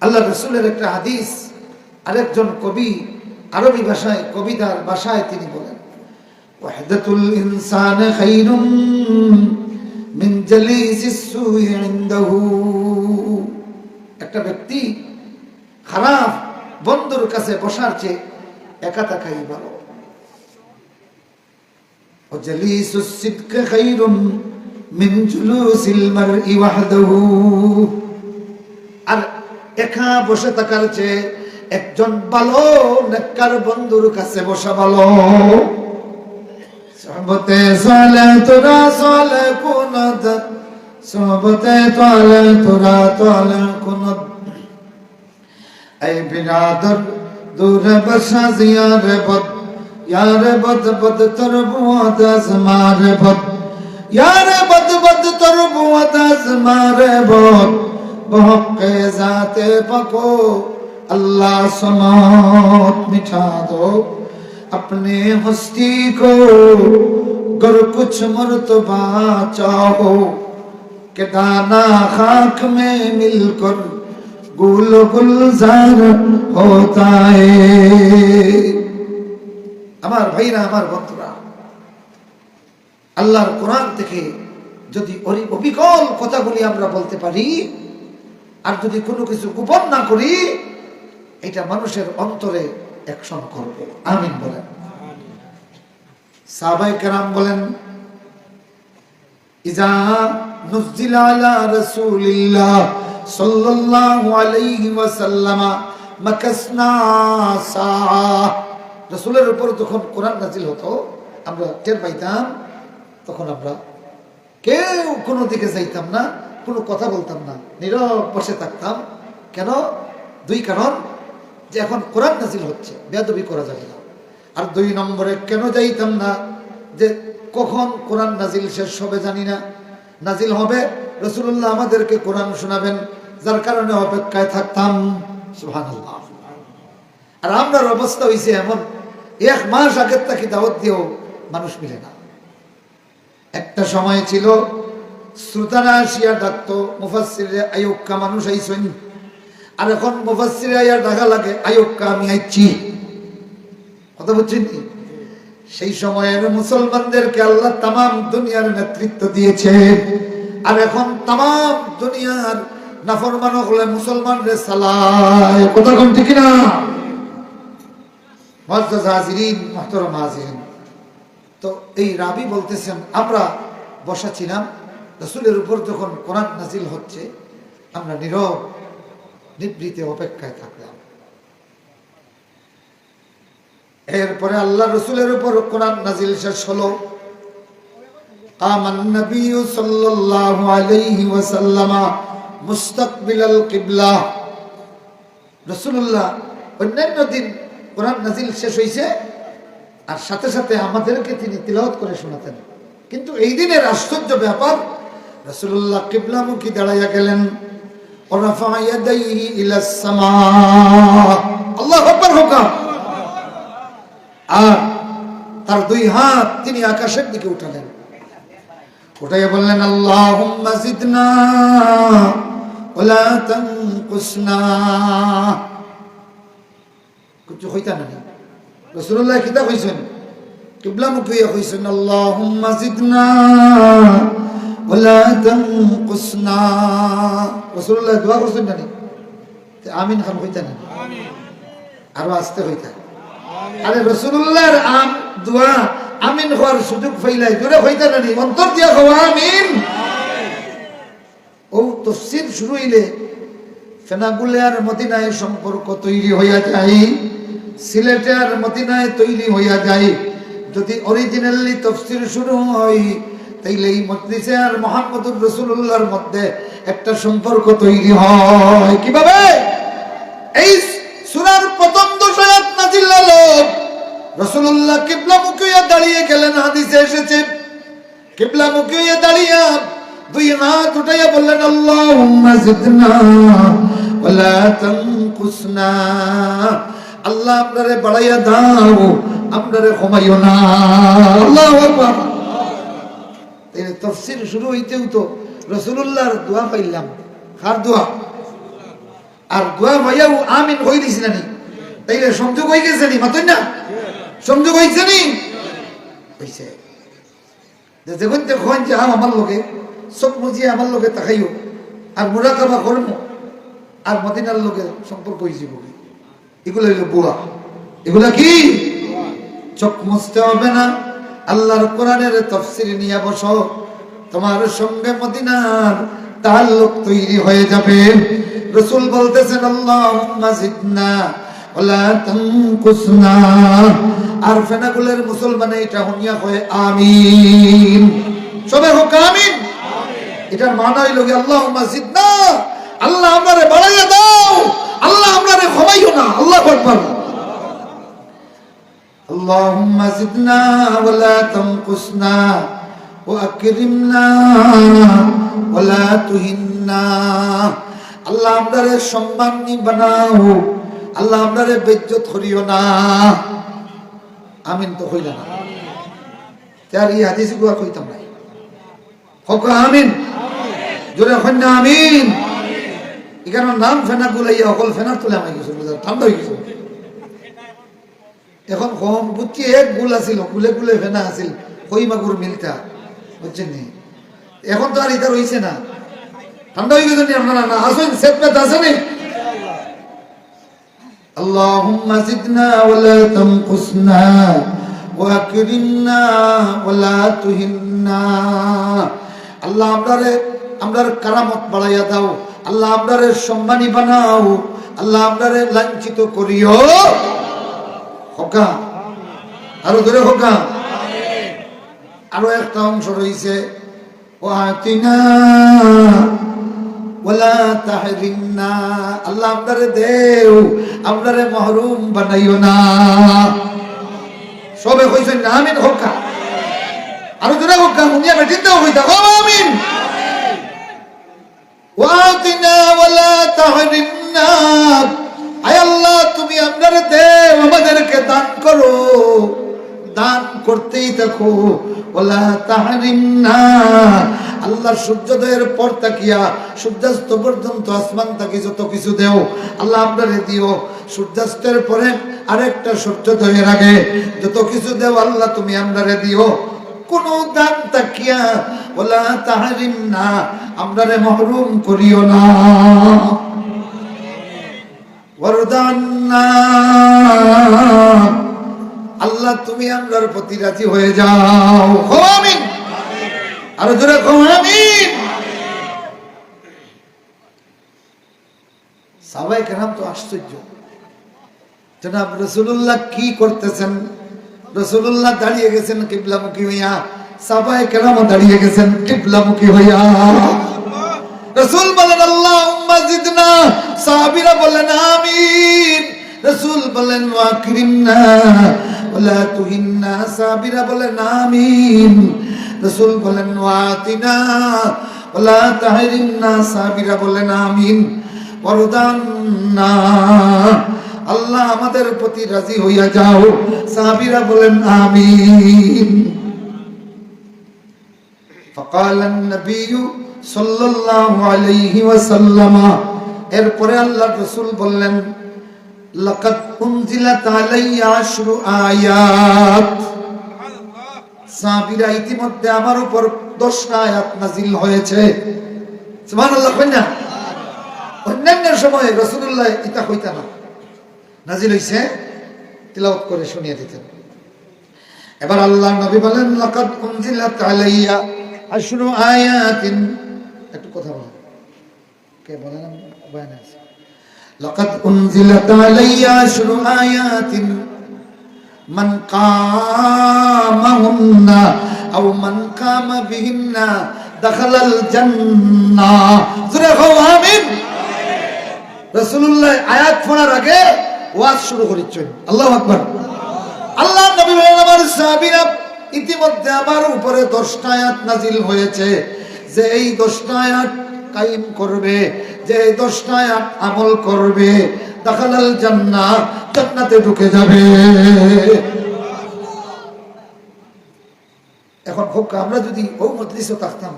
আল্লাহ রাসূলের একটা হাদিস, আরেকজন কবি আরবি ভাষায় কবিতার ভাষায় তিনি বলেন, ওয়াহদাতুল ইনসানি খায়রুম মিন জালিসিস সুই ইনদাহু। একটা ব্যক্তি খারাপ বন্ধুর কাছে বসার চেয়ে একা থাকাই ভালো। ওয়া জালিসুস সিদকি খায়রুম মিন জুলুসিল মারই ওয়াহদাহু। আর একা বসে থাকার চেয়ে একজন ভালো নেককার বন্ধুর কাছে বসা ভালো। সোহবতে সালে তোরা সালে কুনত, সোহবতে তোলে তোরা তোলে কুনত। এই বিরাদর দূরে বসা জিয়ারে বদ, ইয়ারে বদ বদ তোর বুয়াদ আজমারে বদ, ইয়ারে বদ বদ তোর বুয়াদ আজমারে বদ। বহকে জাতে পকো अल्लाह समात मिठा दो अपने हस्ती को, गर कुछ मर्तबा चाहो कि दाना खाक में मिलकर गुल गुलजार होता है। আমার ভাইরা, আমার বন্ধুরা, আল্লাহর কোরআন থেকে যদি অবিকল কথাগুলি আমরা বলতে পারি, আর যদি কোনো কিছু গোপন না করি, এটা মানুষের অন্তরে অ্যাকশন করবে। আমিন বলেন। সাহাবায়ে কেরাম বলেন, ইজা নুজিলা আলা রাসূলিল্লাহ সাল্লাল্লাহু আলাইহি ওয়াসাল্লাম মাকাসনা সা। রাসূলের উপর যখন কোরআন নাযিল হতো আমরা টের পাইতাম, তখন আমরা কেউ কোনো দিকে যাইতাম না, কোনো কথা বলতাম না, নীরব বসে থাকতাম। কেন? দুই কারণ, যে এখন কোরআন নাযিল হচ্ছে, বেয়াদবি করা যাবে না। আর 2 নম্বরে কেন যাইতাম না, যে কখন কোরআন নাজিল শেষ হবে জানি না, নাজিল হবে রাসূলুল্লাহ আমাদেরকে কোরআন শোনাবেন, যার কারণে অপেক্ষায় থাকতাম। সুবহানাল্লাহ। আর আমরার অবস্থা হয়েছে এমন, 1 মাস আগের থেকে দাওয়াত দিয়েও মানুষ মিলে না। একটা সময় ছিল শ্রোতারা আসিয়া ডাকতো, মুফাসসিরে আইয়ুক্কা মানুষ আইছেন, আর এখন মুফাসসিরে আইয়া ডাকা লাগে আইয়ুক্কা আমি আইছি। কথা বুঝছেন কি? সেই সময়ের মুসলমানদেরকে আল্লাহ তামাম দুনিয়ার নেতৃত্ব দিয়েছে, আর এখন তামাম দুনিয়ার নাফরমান হলে মুসলমানরে সালায়। কথা কোন ঠিক না? মুআজ্জাজ হাজিরিন, মুহতারাম হাজিরিন, তো এই রাবি বলতেছেন আমরা বসা ছিলাম, রাসূলের উপর যখন কোরআন নাজিল হচ্ছে আমরা নীরব নিবৃতে অপেক্ষায় থাকলাম। এরপরে আল্লাহ রাসূলের উপর কোরআন নাজিল শেষ হলো। আমান নবী সাল্লাল্লাহু আলাইহি ওয়াসাল্লাম মুস্তাকবিলাল কিবলা। রাসূলুল্লাহ অন্যান্য দিন কোরআন নাজিল শেষ হইছে আর সাথে সাথে আমাদেরকে তিনি তিলাওয়াত করে শোনাতেন, কিন্তু এই দিনের আশ্চর্য ব্যাপার, রাসূলুল্লাহ কিবলামুখী দাঁড়াইয়া গেলেন। ওয়ারাফা ইয়াদাইহি ইলাস সামা, আল্লাহু আকবার হুকুম, আর তার 2 হাত তিনি আকাশের দিকে উঠালেন, উঠাইয়া বললেন আল্লাহুম্মা জিদনা ওয়ালা তানকুসনা। কিছু হইতা না, রাসূলুল্লাহ কিতা কইছেন? কিবলামুখী কইছেন আল্লাহুম্মা জিদনা ওয়ালা তানকুসনা। রাসূলুল্লাহ দোয়া করছেন না? আমিন খান হইতা না? আমিন আরো আস্তে হইতা। আরে রাসূলুল্লাহর দোয়া আমিন হওয়ার সুযোগ পাইলাই জোরে হইতা না? অন্তর দিয়া কও আমিন। ও তাফসীর শুরু হইলে ফেনাগুলে আর মদিনায় সম্পর্ক তৈরি হইয়া যায়, সিলেটে আর মদিনায় তৈরি হইয়া যায়। যদি অরিজিনালি তাফসীর শুরু হয় তাইলে এই মজলিসে আর মুহাম্মদুর রাসূলুল্লাহর মধ্যে একটা সম্পর্ক তৈরি হয়। কিভাবে? এই সূরার প্রথম 10 আয়াত নাযিল হলো, রাসূলুল্লাহ কিবলামুখী হয়ে দাঁড়িয়ে গেলেন। হাদিসে এসেছে কিবলামুখী হয়ে দাঁড়িয়ে 2 হাত উঠাইয়া বললেন আল্লাহুম্মা জিদনা ওয়ালা তানকুসনা। আল্লাহ আপনারে বাড়াইয়া দাও, আপনারে কমাইও না। আল্লাহু আকবার। এই তাফসীর শুরু হইতেও তো রাসূলুল্লাহর দোয়া পাইলাম। কার দোয়া? আর দোয়া ভাইয়াও আমিন কই দিছ না নি? তাইলে সংযোগ হই গেছে নি? মাতই না সংযোগ হইছে নি? হইছে। যখন দেখুন যে আমার লোকে সব মুজিয়ে আমার লোকে তাকাইও আর মুরাকাবা করবো আর মদিনার লোকে সম্পর্ক হয়ে যাব। এগুলো হইল বুয়া। এগুলা কি? চোখ মুছতে হবে না, আল্লাহর কোরআনের তাফসীর নিয়ে বসো, তোমার সঙ্গে মদিনার তাআল্লুক তৈরি হয়ে যাবে। রাসূল বলতেছেন আল্লাহুম্মা জিদনা ওয়ালা তানকুসনা। আর ফেনাগুলের মুসলমান এটা হুনিয়া কয় আমিন। সবাই হোক আমিন। এটার মানে হইল কি আল্লাহুম্মা জিদনা, আল্লাহ আমারে বাড়াইয়া দাও, আল্লাহ আমারে কমাইও না। আল্লাহু আকবার। আল্লাহুম্মা জিদনা ওয়ালা তানকুসনা ওয়া আকরিমনা ওয়ালা তুহিন্না। আল্লাহ আমারে সম্মানী বানাও, আল্লাহ আমারে বেইজ্জত করিও না। আমিন তো হইল না। তার এই হাদিস গুলো কইতাম না। হোক আমিন। জোরে এখন না আমিন। এখানে নাম ফেনা গুলাইয়া অকল ফেনার তুলে আমি গেছিল, ঠান্ডা হয়ে গেছিল। এখন কম বুঝছি এক গুল আছিল, গুলে গুলে ফেনা আছিল, কই মাগুর মিলতা, বুঝছেন নি? এখন তো আর এটা রয়েছে না, ঠান্ডা হয়ে গেছে। আপনারা না আসেন, সেটমেট আছে নি? আল্লাহুম্মা জিদনা ওয়ালা তানকুসনা ওয়া আকরিমনা ওয়ালা তুহিন্না। আল্লাহ আমরার কারামত বাড়াইয়া দাও, আল্লাহ আমরারে সম্মানী বানাও, আল্লাহ আমরারে লাঞ্ছিত করিও। হোকা আরো ধরে হোকা। আরো একটা অংশ রয়েছে ওয়াতিনা ওয়ালা তাহরিমনা। আল্লাহ আমরারে দেও, আমরারে মাহরুম বানাইও না। সবে কইছেন আমিন হোকা। আরো জোরে হোক হুনিয়া বেটিতে হইতা আমিন। ওয়াতিনা ওয়ালা তাহরিমনা, আয় আল্লাহ তুমি আপনারে দেও, আমাদেরকে দান করো, দান করতেই থাকো। ওয়ালা তাহরিমনা, আল্লাহ সূর্যোদয়ের পর তাকিয়া সূর্যাস্ত পর্যন্ত আসমান তাকি যত কিছু দেও আল্লাহ আপনারে দিও। সূর্যাস্তের পরে আরেকটা সূর্যোদয়ের আগে যত কিছু দেও আল্লাহ তুমি আপনারে দিও। কোন দান তাকিয়া ওয়ালা তাহরিমনা, আমরারে মাহরুম করিও না। ওয়ারদান্না, আল্লাহ তুমি আমরার প্রতি রাজি হয়ে যাও। আমিন। আরো জোরে আমিন। সাহাবায়ে কেরাম তো আশ্চর্য, জনাব রাসূলুল্লাহ কি করতেছেন? রাসূলুল্লাহ দাঁড়িয়ে গেছেন কিবলামুখী হইয়া, সাহাবায়ে কেরামও দাঁড়িয়ে গেছেন কিবলামুখী হইয়া। রাসূল বলেন আল্লাহুম্মা জিদনা, সাহাবীরা বলেন আমিন। রাসূল বলেন ওয়াকরিমনা ওয়ালা তুহিন্না, সাহাবীরা বলেন আমিন। রাসূল বলেন ওয়াতিনা ওয়ালা তাহরিমনা, সাহাবীরা বলেন আমিন। ওয়ারদান্না, আল্লাহ আমাদের প্রতি রাজি হইয়া যাও, সাহাবীরা বলেন আমিন। فقال النبي صلى الله عليه وسلم, এরপরে আল্লাহর রাসূল বললেন লাকাদ উনজিলাত আলাইয়া 10 আয়াত, সাহাবীরা ইতিমধ্যে আমার উপর 10টা আয়াত নাজিল হয়েছে। সুবহানাল্লাহ। কইনা অন্যান্য সময় রাসূলুল্লাহ ইতা কইতা না, নাজিল হইছে তিলাওয়াত করে শুনিয়ে দিতেন। এবার আল্লাহর নবী বলেন লাকাদ উনজিলাত আলাইয়া 10 আয়াতিন, একটু কথা বলেন, কে বলেন? বয়ানে আছে লাকাদ উনজিলাত আলাইয়া 10 আয়াতিন মান কামাহুন্না আও মান কামা বিহিন্না দাখালাল জান্নাহ। জোরে কও আমিন। রাসূলুল্লাহ আয়াত পড়ার আগে ওয়াজ শুরু করেছেন। আল্লাহু আকবার। আল্লাহ নবী বলেন আমার সাহাবীরা ইতিমধ্যে আমার উপরে 10টা আয়াত নাজিল হয়েছে, যে এই 10টা আয়াত কায়েম করবে, যে এই 10টা আয়াত আমল করবে, দাখালাল জান্নাহ, জান্নাতে ঢুকে যাবে। এখন খুব আমরা যদি ও মজলিসে থাকতাম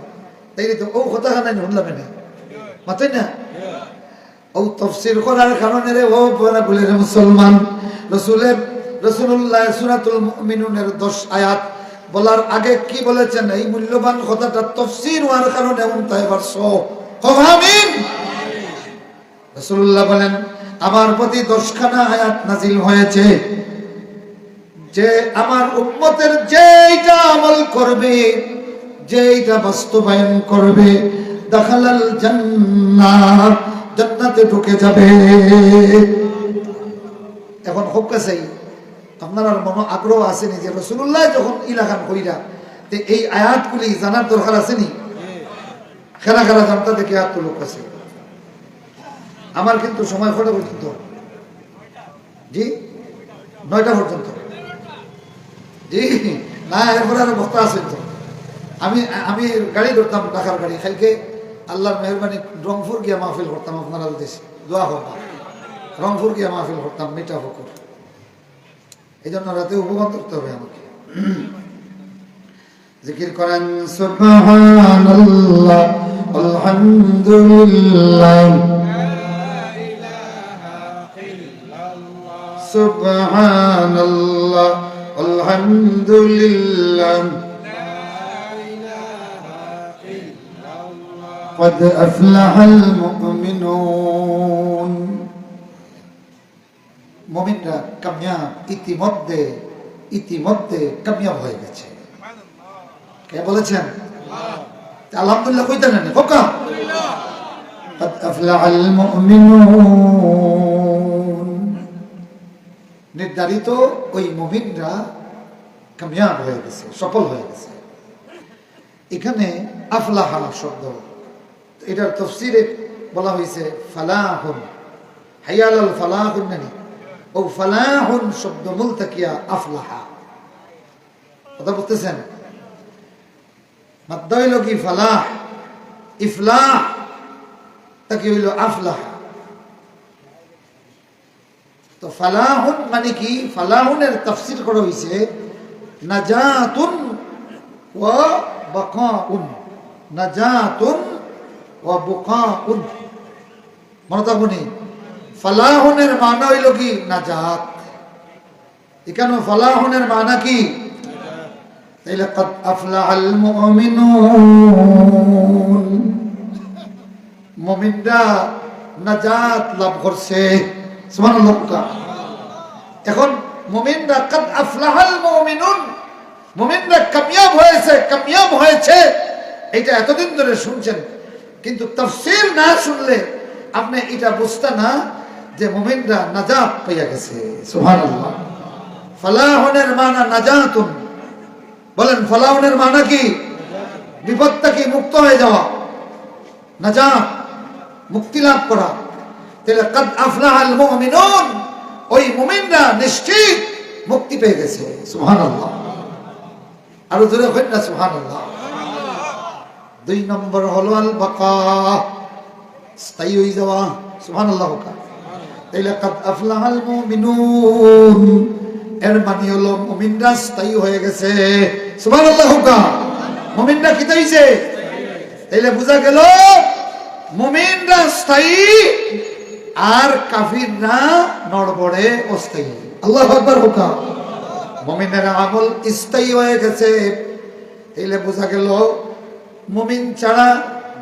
তাইলে তো ও কথা নাই শুনলাম না, মাথায় না ও তাফসীর করার কারণে রে ও বলে রে মুসলমান, রাসূলুল্লাহ সূরাতুল মুমিনুনের 10 আয়াত বলার আগে কি বলেছেন? এই মূল্যবান কথাটা তাফসীর হওয়ার কারণে উনতায় পারছো। আমিন। রাসূলুল্লাহ বলেন আমার প্রতি 10খানা আয়াত নাজিল হয়েছে, যে আমার উম্মতের যেইটা আমল করবে, যেইটা বাস্তবায়ন করবে, দাখালাল জান্নাহ, জান্নাতে ঢুকে যাবে। এখন খুব কাছেই আপনার মনে আগ্রহ আসেনি যে রাসূলুল্লাহ যখন ইলাকান কইরা তে এই আয়াতগুলি জানার দরকার আসেনি? খেলা খেলা জানতা দেখে এত লোক আছে। আমার কিন্তু সময় কটা পর্যন্ত? জি 9টা পর্যন্ত। জি না, এরপরে আরো বক্তা আছেন তো। আমি গাড়ি ধরতাম, ঢাকার গাড়ি, খাইকে আল্লাহর মেহরবানি রংপুর গিয়া মাহফিল করতাম। আপনারা দেশে দোয়া করতাম, রংপুর গিয়া মাহফিল করতাম, মিঠা ফকর। এই জন্য রাতে উপবাস করতে হবে আমাকে। জিকির করেন সুবহানাল্লাহ আলহামদুলিল্লাহ সুবহানাল্লাহ আলহামদুলিল্লাহ قد أفلح المؤمنون। মুমিনরা কামিয়াব, ইতিমধ্যে কামিয়াব হয়ে গেছে। কে বলেছেন? আলহামদুলিল্লাহ কইতেন না খোকা? قد أفلح المؤمنون, নির্ধারিত ওই মুমিনরা কামিয়াব হয়ে গেছে, সফল হয়ে গেছে। এখানে আফলাহা শব্দ, এটার তাফসীরে বলা হয়েছে ফালাহুন, হাইয়ালাল ফালাহুন নানি, ও ফালাহুন শব্দ মুলতাকিয়া আফলাহা। কথা বুঝতেছেন? মাদ্দা হইল কি ফালাহ, ইফলাহ তাকে হইল আফলাহ। তো ফালাহুন মানে কি? ফালাহুনের তাফসীর করা হয়েছে নাজাতুন ওয়া বাকাউন, নাজাতুন ওয়া বুকাউন। মনে থাকবনি, ফালাহুনের মানা হইল কি? নাজাত। এখানে ফালাহুনের মানা কি? তাইলে কাদ আফলাহাল মুমিনুন, মুমিনরা নাজাত লাভ করছে। সুবহানাল্লাহ। এখন মুমিনরা কাদ আফলাহাল মুমিনুন, মুমিনরা কামিয়াব হয়েছে, কামিয়াব হয়েছে, এটা এতদিন ধরে শুনছেন, কিন্তু তাফসীর না শুনলে আপনি এটা বুঝতেন না যে মুমিনরা নাজাত পেয়ে গেছে। সুবহানাল্লাহ। ফালাহুনের মানা নাজাতুন। বলেন ফালাহুনের মানা কি? বিপদ থেকে মুক্ত হয়ে যাওয়া, নাজাত, মুক্তি লাভ করা। তাহলে কাদ আফলাহাল মুমিনুন, ওই মুমিনরা নিশ্চিত মুক্তি পেয়ে গেছে। সুবহানাল্লাহ। আরো জোরে কইন না সুবহানাল্লাহ। 2 নম্বর হলো আল বাকা, স্থায়ী হয়ে যাওয়া। সুবহানাল্লাহ। তাইলে কাদ আফলাহাল মুমিনুন এর মানে হলো মুমিনরা স্থায়ী হয়ে গেছে। সুবহানাল্লাহ। মুমিনরা কি হইছে? তাইলে বোঝা গেল মুমিনরা স্থায়ী আর কাফিররা নড়বড়ে অস্থায়ী। আল্লাহু আকবার। মুমিনের আমল স্থায়ী হয়ে গেছে। তাইলে বোঝা গেল মুমিন ছাড়া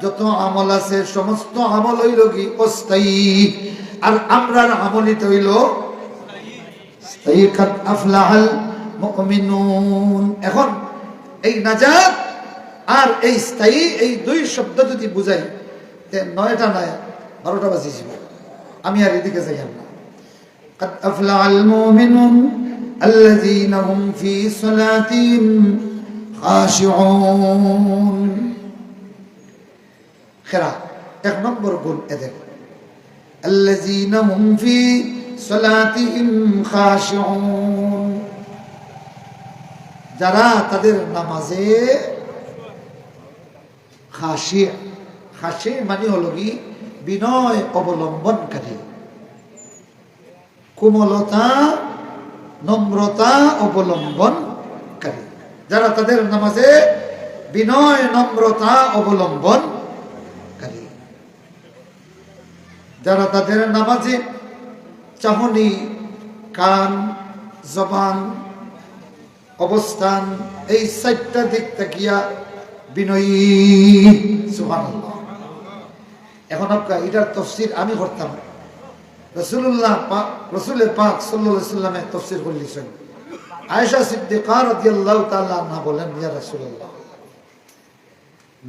যত আমল আছে সমস্ত আমল হইল কি? অস্থায়ী। আর আমরার আমলই তো হইল স্থায়ী। কাদ আফলাহাল মুমিনুন। এখন এই নাজাত আর এই স্থায়ী, এই 2 শব্দ যদি বুঝাই, 9টা নয় 12টা বাজিয়েছিল। আমি আর এদিকে যাই না। কাদ আফলাহাল মুমিনুন আল্লাযীনা হুম ফি সালাতিহিম খাশিউন। খেরা 1 নম্বর গুণ এদের, আল্লাযীনা হুম ফি সালাতিহিম খাশিউন, যারা তাদের নামাজে খাশি। খাশি মানে হলো কি? বিনয় অবলম্বনকারী, কোমলতা নম্রতা অবলম্বনকারী। যারা তাদের নামাজে বিনয় নম্রতা অবলম্বনকারী, যারা তাদের নামাজে চাহনি, কান, জবান, অবস্থান, এই 4টা দিক তাকিয়া বিনয়ী। সুবহানাল্লাহ। এখন আপনার এটার তাফসীর আমি করতাম, রাসূলুল্লাহ রাসূলের পাক সাল্লাল্লাহু আলাইহি ওয়াসাল্লামের তাফসীর করলেন। আয়েশা সিদ্দিকা রাদিয়াল্লাহু তাআলা আনহা বলেন, ইয়া রাসূলুল্লাহ,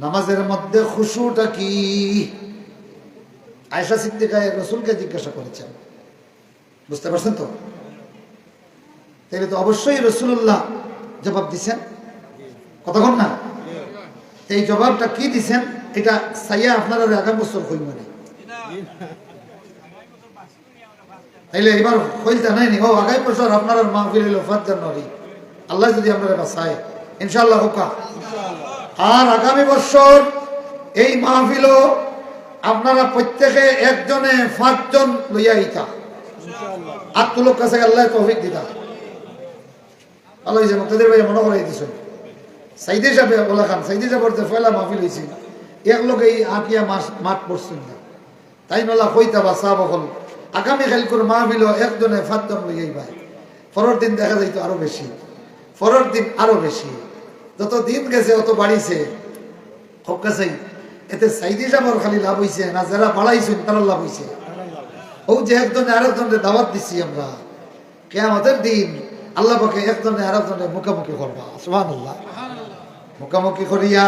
নামাজের মধ্যে খুশুটা কি? আয়েশা সিদ্দিকা রাসূলকে জিজ্ঞাসা করেছেন। বুঝতে পারছেন তো? তাহলে তো অবশ্যই রাসূলুল্লাহ জবাব দিছেন, কতক্ষণ না? এই জবাবটা কি দিছেন এটা সাইয়া আপনারা আগামী বছর কইব না। তাইলে এবার কইলতা নাই নি, ও আগামী বছর আপনারা মাহফিল হইল 5 জানুয়ারি, আল্লাহ যদি আপনারা বাঁচায় ইনশাআল্লাহ হোকা। আর আগামী বছর এই মাহফিল আপনারা প্রত্যেকে একজনে 5 জন লইয়া আইতা, আর তুলোক কাছে আল্লাহ তৌফিক দিতা। আল্লাহ যে মুক্তাদির ভাই মনে করাই দিছেন, সাইদি সাহেব ওলা খান, সাইদি সাহেবের যে পয়লা মাহফিল হয়েছিল এক লোক এই আটিয়া মাঠ পড়ছেন না, তাই নলা কইতা বা সাহাব হল আগামী কালকুর মাহফিল একজনে 5 জন লইয়াই ভাই। পরের দিন দেখা যাইতো আরো বেশি, পরের দিন আরো বেশি, যত দিন গেছে অত বাড়িছে। হকাছাই এতে সাইদি সাহেবের খালি লাভ হয়েছে না, যারা বাড়াইছেন তারা লাভ হয়েছে। ও যে একজনে আরেকজনের দাওয়াত দিচ্ছি আমরা, কিয়ামতের দিন আল্লাহ পাকে একজনে আরেকজনের মুখোমুখি করবা। সুবহানাল্লাহ। মুখোমুখি করিয়া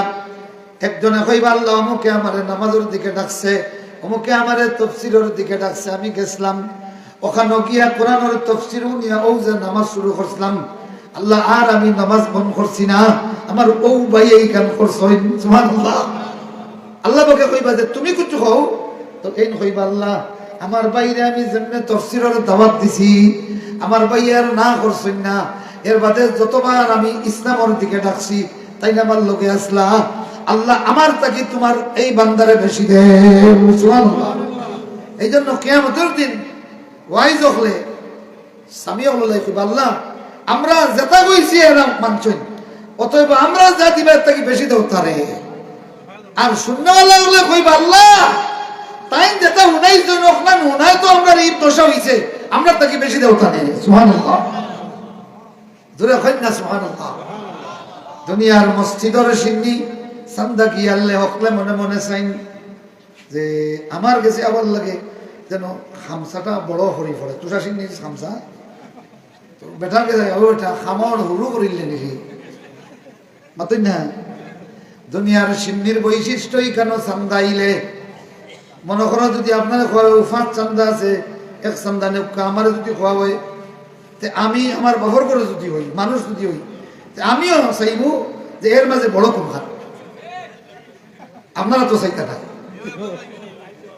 একজনে কইবা, আল্লাহ অমুকে আমারে নামাজের দিকে ডাকছে, অমুকে আমারে তাফসীরের দিকে ডাকছে, আমি গেছিলাম ওখানে গিয়া কোরআনের তাফসীর নিয়া ও যে নামাজ শুরু করছিলাম, আল্লাহ আর আমি নামাজ বন্ধ করছি না, আমার ও ভাই এই কাম করছেন। সুবহানাল্লাহ। আল্লাহ পাকে কইবা যে তুমি কিছু কও, তো এই কইবা আল্লাহ আমার বাইরে আমি যেমনে তাফসীরের দাওয়াত দিছি, আমার ভাই আর না করছেন না, এর বাদে যতবার আমি ইসলামের দিকে ডাকছি তাই আমার লোকে আসলা, আল্লাহ আমার তাকি তোমার এই বান্দারে বেশি দে। সুবহানাল্লাহ। এই জন্য কিয়ামতের দিন ওয়াইজ হলে স্বামী হলে আল্লাহ আমরা যেটা কইছি এরা মানছেন, অতএব আমরা যা দিবার তাকে বেশি দেও তারে। আর শূন্যওয়ালা হলে কইবা আল্লাহ তাই যেটা উনাই জন ওখান উনাই তো আমরা এই দশা হইছে, আমরা তাকে বেশি দেও তারে। সুবহানাল্লাহ। জোরে কই না সুবহানাল্লাহ। দুনিয়ার মসজিদের সিন্নি সান্দা কি আল্লাহ হকলে মনে মনে চাইন যে আমার কাছে আবার লাগে যেন খামসাটা বড় হরি পড়ে, তুষা সিন্নির খামসা তো বেটাকে ওইটা খামর হুরু করিলে নাকি মাতই না। দুনিয়ার সিন্নির বৈশিষ্ট্যই কেন চান্দাইলে মনে করো যদি আপনার উফাত চান্দা আছে এক চান্দা নেপকা আমার যদি খোয়া হয় তে আমি আমার বহর করে যদি হই মানুষ যদি হই আমিও চাইব যে এর মাঝে বড় কম খান। আপনারা তো চাইতে না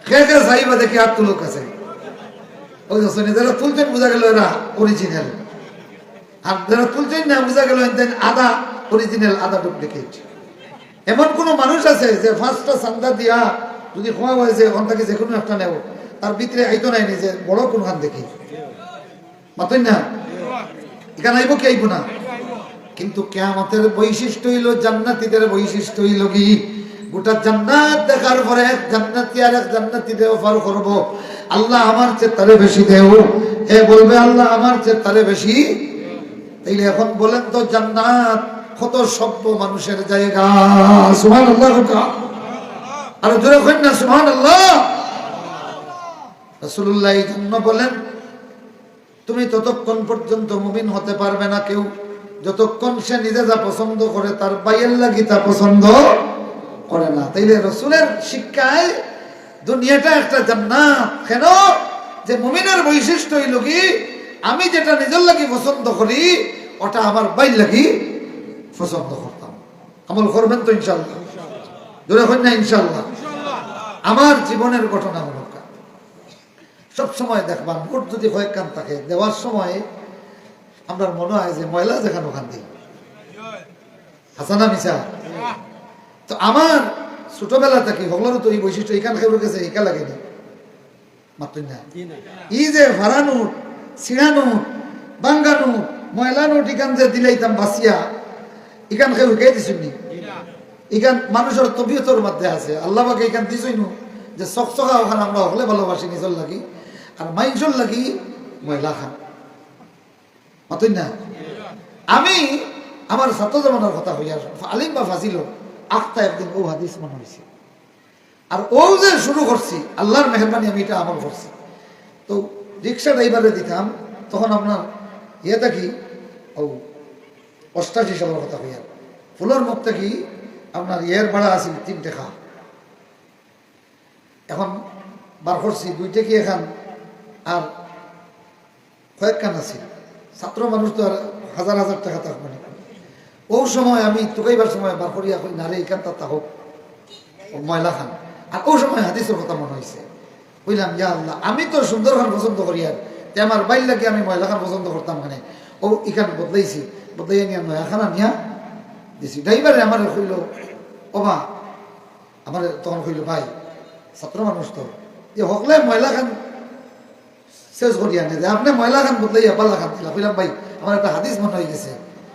খে খে চাইবা দেখি আর তুলোক আছে ওই যারা তুলছেন বোঝা গেল এরা অরিজিনাল, আর যারা তুলছেন না বোঝা গেল আদা অরিজিনাল আদা ডুপ্লিকেট। এমন কোন মানুষ আছে যে ফার্স্টটা চান্দা দিয়া যদি খোয়া হয়েছে ওখান থেকে যে কোনো একটা নেব তার ভিতরে আইতো নাই যে বড় কোনখান দেখি মাতই না এখানে আইব কি আইব না। কিন্তু কিয়ামতের বৈশিষ্ট্য হইল জান্নাতীদের বৈশিষ্ট্য হইল কি গোটা জান্নাত দেখার পরে এক জান্নাতি আর এক জান্নাতীকে অফার করব আল্লাহ আমার চেয়ে তারে বেশি দেও, এ বলবে আল্লাহ আমার চেয়ে তারে বেশি। তাইলে এখন বলেন তো জান্নাত কত সভ্য মানুষের জায়গা। সুবহানাল্লাহ। আর জোরে কই না সুবহানাল্লাহ। রাসূলুল্লাহ এই জন্য বলেন তুমি ততক্ষণ পর্যন্ত মুমিন হতে পারবে না কেউ যতক্ষণ সে নিজে যা পছন্দ করে তার বাইয়ের লাগি তা পছন্দ করে না। তাইলে রাসূলের শিক্ষায় দুনিয়াটা একটা জান্নাত। কেন যে মুমিনের বৈশিষ্ট্য হইল কি আমি যেটা নিজের লাগি পছন্দ করি ওটা আমার বাইর লাগি পছন্দ করতাম। আমল করবেন তো ইনশাআল্লাহ? জোরে কই না ইনশাআল্লাহ। আমার জীবনের ঘটনা মূলক সব সময় দেখবা ভোট যদি কয়েক কান থাকে দেওয়ার সময় আমার মনে হয় যে ময়লা যেখানে ওখান দিই হাসানা মিশা। তো আমার ছোটবেলা থেকে হগলারও তো এই বৈশিষ্ট্য এখান খেয়ে গেছে একা লাগেনি মাত্র না। এই যে ভাড়া নোট ছিঁড়া নোট বাঙ্গা নোট ময়লা নোট এখান যে দিলাইতাম বাসিয়া এখান খেয়ে উঠে দিছুনি এখান মানুষের তবিয়তর মধ্যে আছে আল্লাহ পাকে এখান দিছই নু যে চকচকা ওখানে আমরা হলে ভালোবাসি নিজের লাগি আর মাইনসর লাগি ময়লা খান মাতই না। আমি আমার ছাত্র জমানার কথা হইয়া আলিম বা ফাজিল আখতা একদিন ও হাদিস মনে হয়েছে আর ও যে শুরু করছি আল্লাহর মেহরবানি আমি এটা আমল করছি। তো রিক্সা ড্রাইভারে দিতাম তখন আপনার ইয়ে থাকি ও 88 সালের কথা হইয়া ফুলের মুখ থেকে আপনার ইয়ের ভাড়া আছিল 3 টাকা, এখন বার করছি 2 টাকা এখান আর কয়েক কান আছে ছাত্র মানুষ তো আর হাজার হাজার টাকা থাকবে না। ও সময় আমি তোকাইবার সময় বার করিয়া কই নারে এখান তা হোক ময়লা খান। আর ও সময় হাদিসের কথা মনে হয়েছে বুঝলাম ইয়া আল্লাহ আমি তো সুন্দর খান পছন্দ করি আর আমার বাইর লাগে আমি ময়লা খান পছন্দ করতাম মানে ও এখানে বদলাইছি বদলাইয়া নিয়ে নয়া খানা নিয়া দিছি। ড্রাইভারে আমার কইল ও মা আমার তখন কইল ভাই ছাত্র মানুষ তো যে হকলে ময়লা খান শেষ করিয়া নে যে আপনি ময়লা খান বদলাইয়া পাল্লা খান দিলা। কইলাম ভাই আমার একটা হাদিস মনে হয়ে গেছে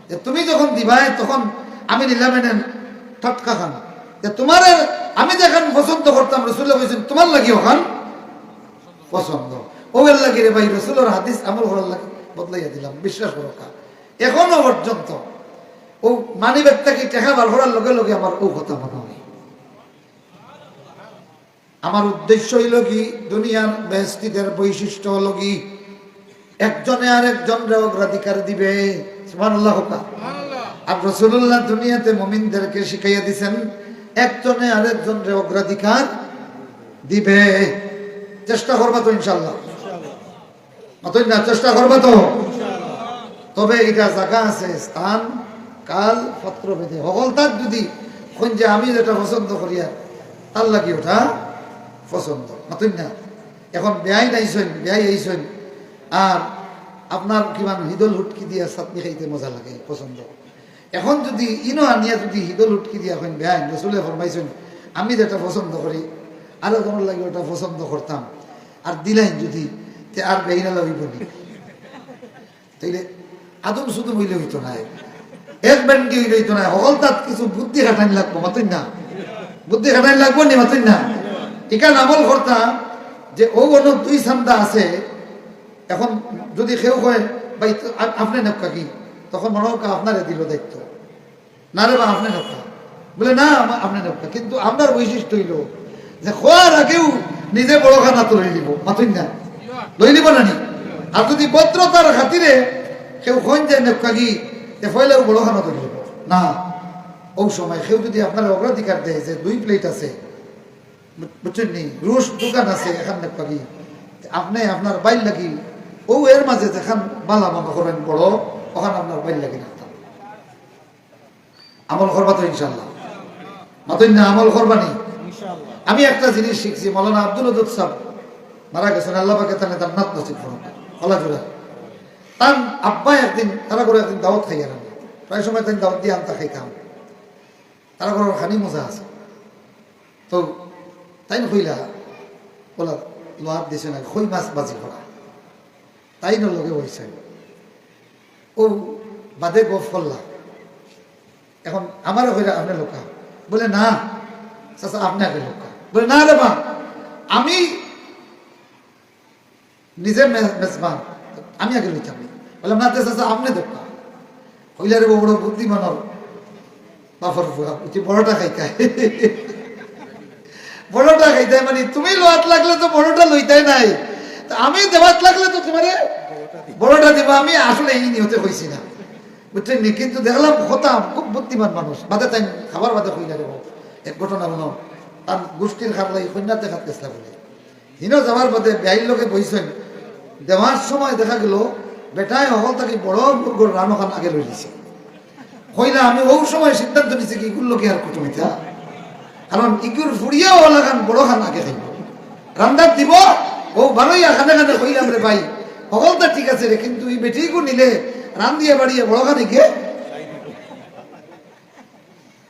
যে তুমি যখন দিবাই তখন আমি নিলাম এনেন টাটকা খান যে তোমার আমি যেখান পছন্দ করতাম রসুল্লাহ কইছেন তোমার লাগি ওখান পছন্দ ওর লাগি রে ভাই রসুলের হাদিস আমল করার লাগে বদলাইয়া দিলাম। বিশ্বাস করো কা এখনো পর্যন্ত ও মানি ব্যক্তাকে টেকা বার করার লগে লগে আমার ও কথা মনে হয়। আমার উদ্দেশ্য হইল কি দুনিয়ার বেহেশতীদের বৈশিষ্ট্য হলো কি একজনে আর একজনরে অগ্রাধিকার দিবে। সুবহানাল্লাহ। আর রাসূলুল্লাহ দুনিয়াতে মুমিনদেরকে শিখাইয়া দিয়েছেন একজনে আর একজনরে অগ্রাধিকার দিবে। চেষ্টা করবা তো ইনশাআল্লাহ? মাতই না চেষ্টা করবা তো? তবে এটা জায়গা আছে স্থান কাল পত্র ভেদে হগলতার যদি কোন যে আমি যেটা পছন্দ করি আর তার লাগি ওটা পছন্দ মাতই না। এখন বেয়াই নাইছেন বেয়াই আইছেন আর আপনার কিমান হিদল হুটকি দিয়া চাটনি খাইতে মজা লাগে পছন্দ এখন যদি ইনো আনিয়া যদি হিদল উটকি দিয়া এখন বেআইন রসুলে ফরমাইছেন আমি যেটা পছন্দ করি আরো তোমার লাগে ওটা পছন্দ করতাম আর দিলাইন যদি তে আর বেইনা লইব নি তাইলে আদম শুধু মইলে হইতো না এক ব্যান্ডি হইলে হইতো না সকল তাত কিছু বুদ্ধি খাটানি লাগবো মাতুন না বুদ্ধি খাটানি লাগবো নি মাতুন না এখান আমল করতাম যে ও অন্য দুই সান্দা আছে এখন যদি কেউ কয় ভাই আপনি নক্কা কি তখন মনে হোক আপনারে দিল দায়িত্ব না রে বা আপনি নক্কা বলে না আপনি নক্কা কিন্তু আপনার বৈশিষ্ট্য হইল যে খোয়ার আগেও নিজে বড় খানা তো লই দিব মাতুন না লই দিব না নি আর যদি ভদ্রতার খাতিরে কেউ কইন যায় নক্কা কি ফয়লেও বড় খানা তো দিব না ও সময় কেউ যদি আপনার অগ্রাধিকার দেয় যে 2 প্লেট আছে বুঝছেন নি রুশ দোকান আছে এখান নক্কা কি আপনি আপনার বাইল লাগি ও এর মাঝে যেখান বালা মামা করেন বড় ওখানে আপনার বাইল লাগি রাখতাম আমল করবা তো ইনশাল্লাহ মাতুন না আমল করবানি আমি একটা জিনিস শিখছি মৌলানা আব্দুল ওদুদ সাহেব মারা গেছেন আল্লাহ পাকে তাহলে জান্নাত নসিব করুন আল্লাহ জোড়া তার আব্বা একদিন তারা করে একদিন দাওয়াত খাইয়া রাখেন প্রায় সময় তাই দাওয়াত দিয়ে আনতা খাইতাম তারা করে খানি মজা আছে তো তাই কইলা বলা লোহার দিছে না খই মাছ বাজি করা তাই লগে হয়েছে ও বাদে গফ করলা এখন আমারও হইলা আপনি লোকা বলে না চাচা আপনি আগে লোকা বলে না রে মা আমি নিজে মেজবান আমি আগে লইতাম বললাম না চাচা আপনি দোকা হইলা রে বড় বুদ্ধিমান বাফর ফুয়া বড়টা খাইতাই বড়টা খাইতাই মানে তুমি লোহাত লাগলে তো বড়টা লইতাই নাই আমি দেবাত লাগলে তো তোমার বড়টা দিব আমি আসলে এই নিয়তে হয়েছি না বুঝছেন নি কিন্তু দেখলাম হতাম খুব বুদ্ধিমান মানুষ বাদে তাই খাবার বাদে হই না রে এক ঘটনা মনে তার গোষ্ঠীর খাবার লাগে কন্যাতে খাত গেছিলাম বলে হিনো যাওয়ার বাদে বেআইন লোকে বইছেন দেওয়ার সময় দেখা গেল বেটায় হল তাকে বড় মুরগোর রানখান আগে লই দিছে হই না আমি ওই সময় সিদ্ধান্ত নিছি কি এগুলো কি আর কুটুমিতা কারণ ইগুর ফুড়িয়া ওলা খান বড় খান আগে খাইব রান্দার দিব ও ভালোই খানে খানে কইলাম রে ভাই সকলটা ঠিক আছে রে কিন্তু এই বেটিকও নিলে রান দিয়ে বাড়িয়ে বড় খানে গিয়ে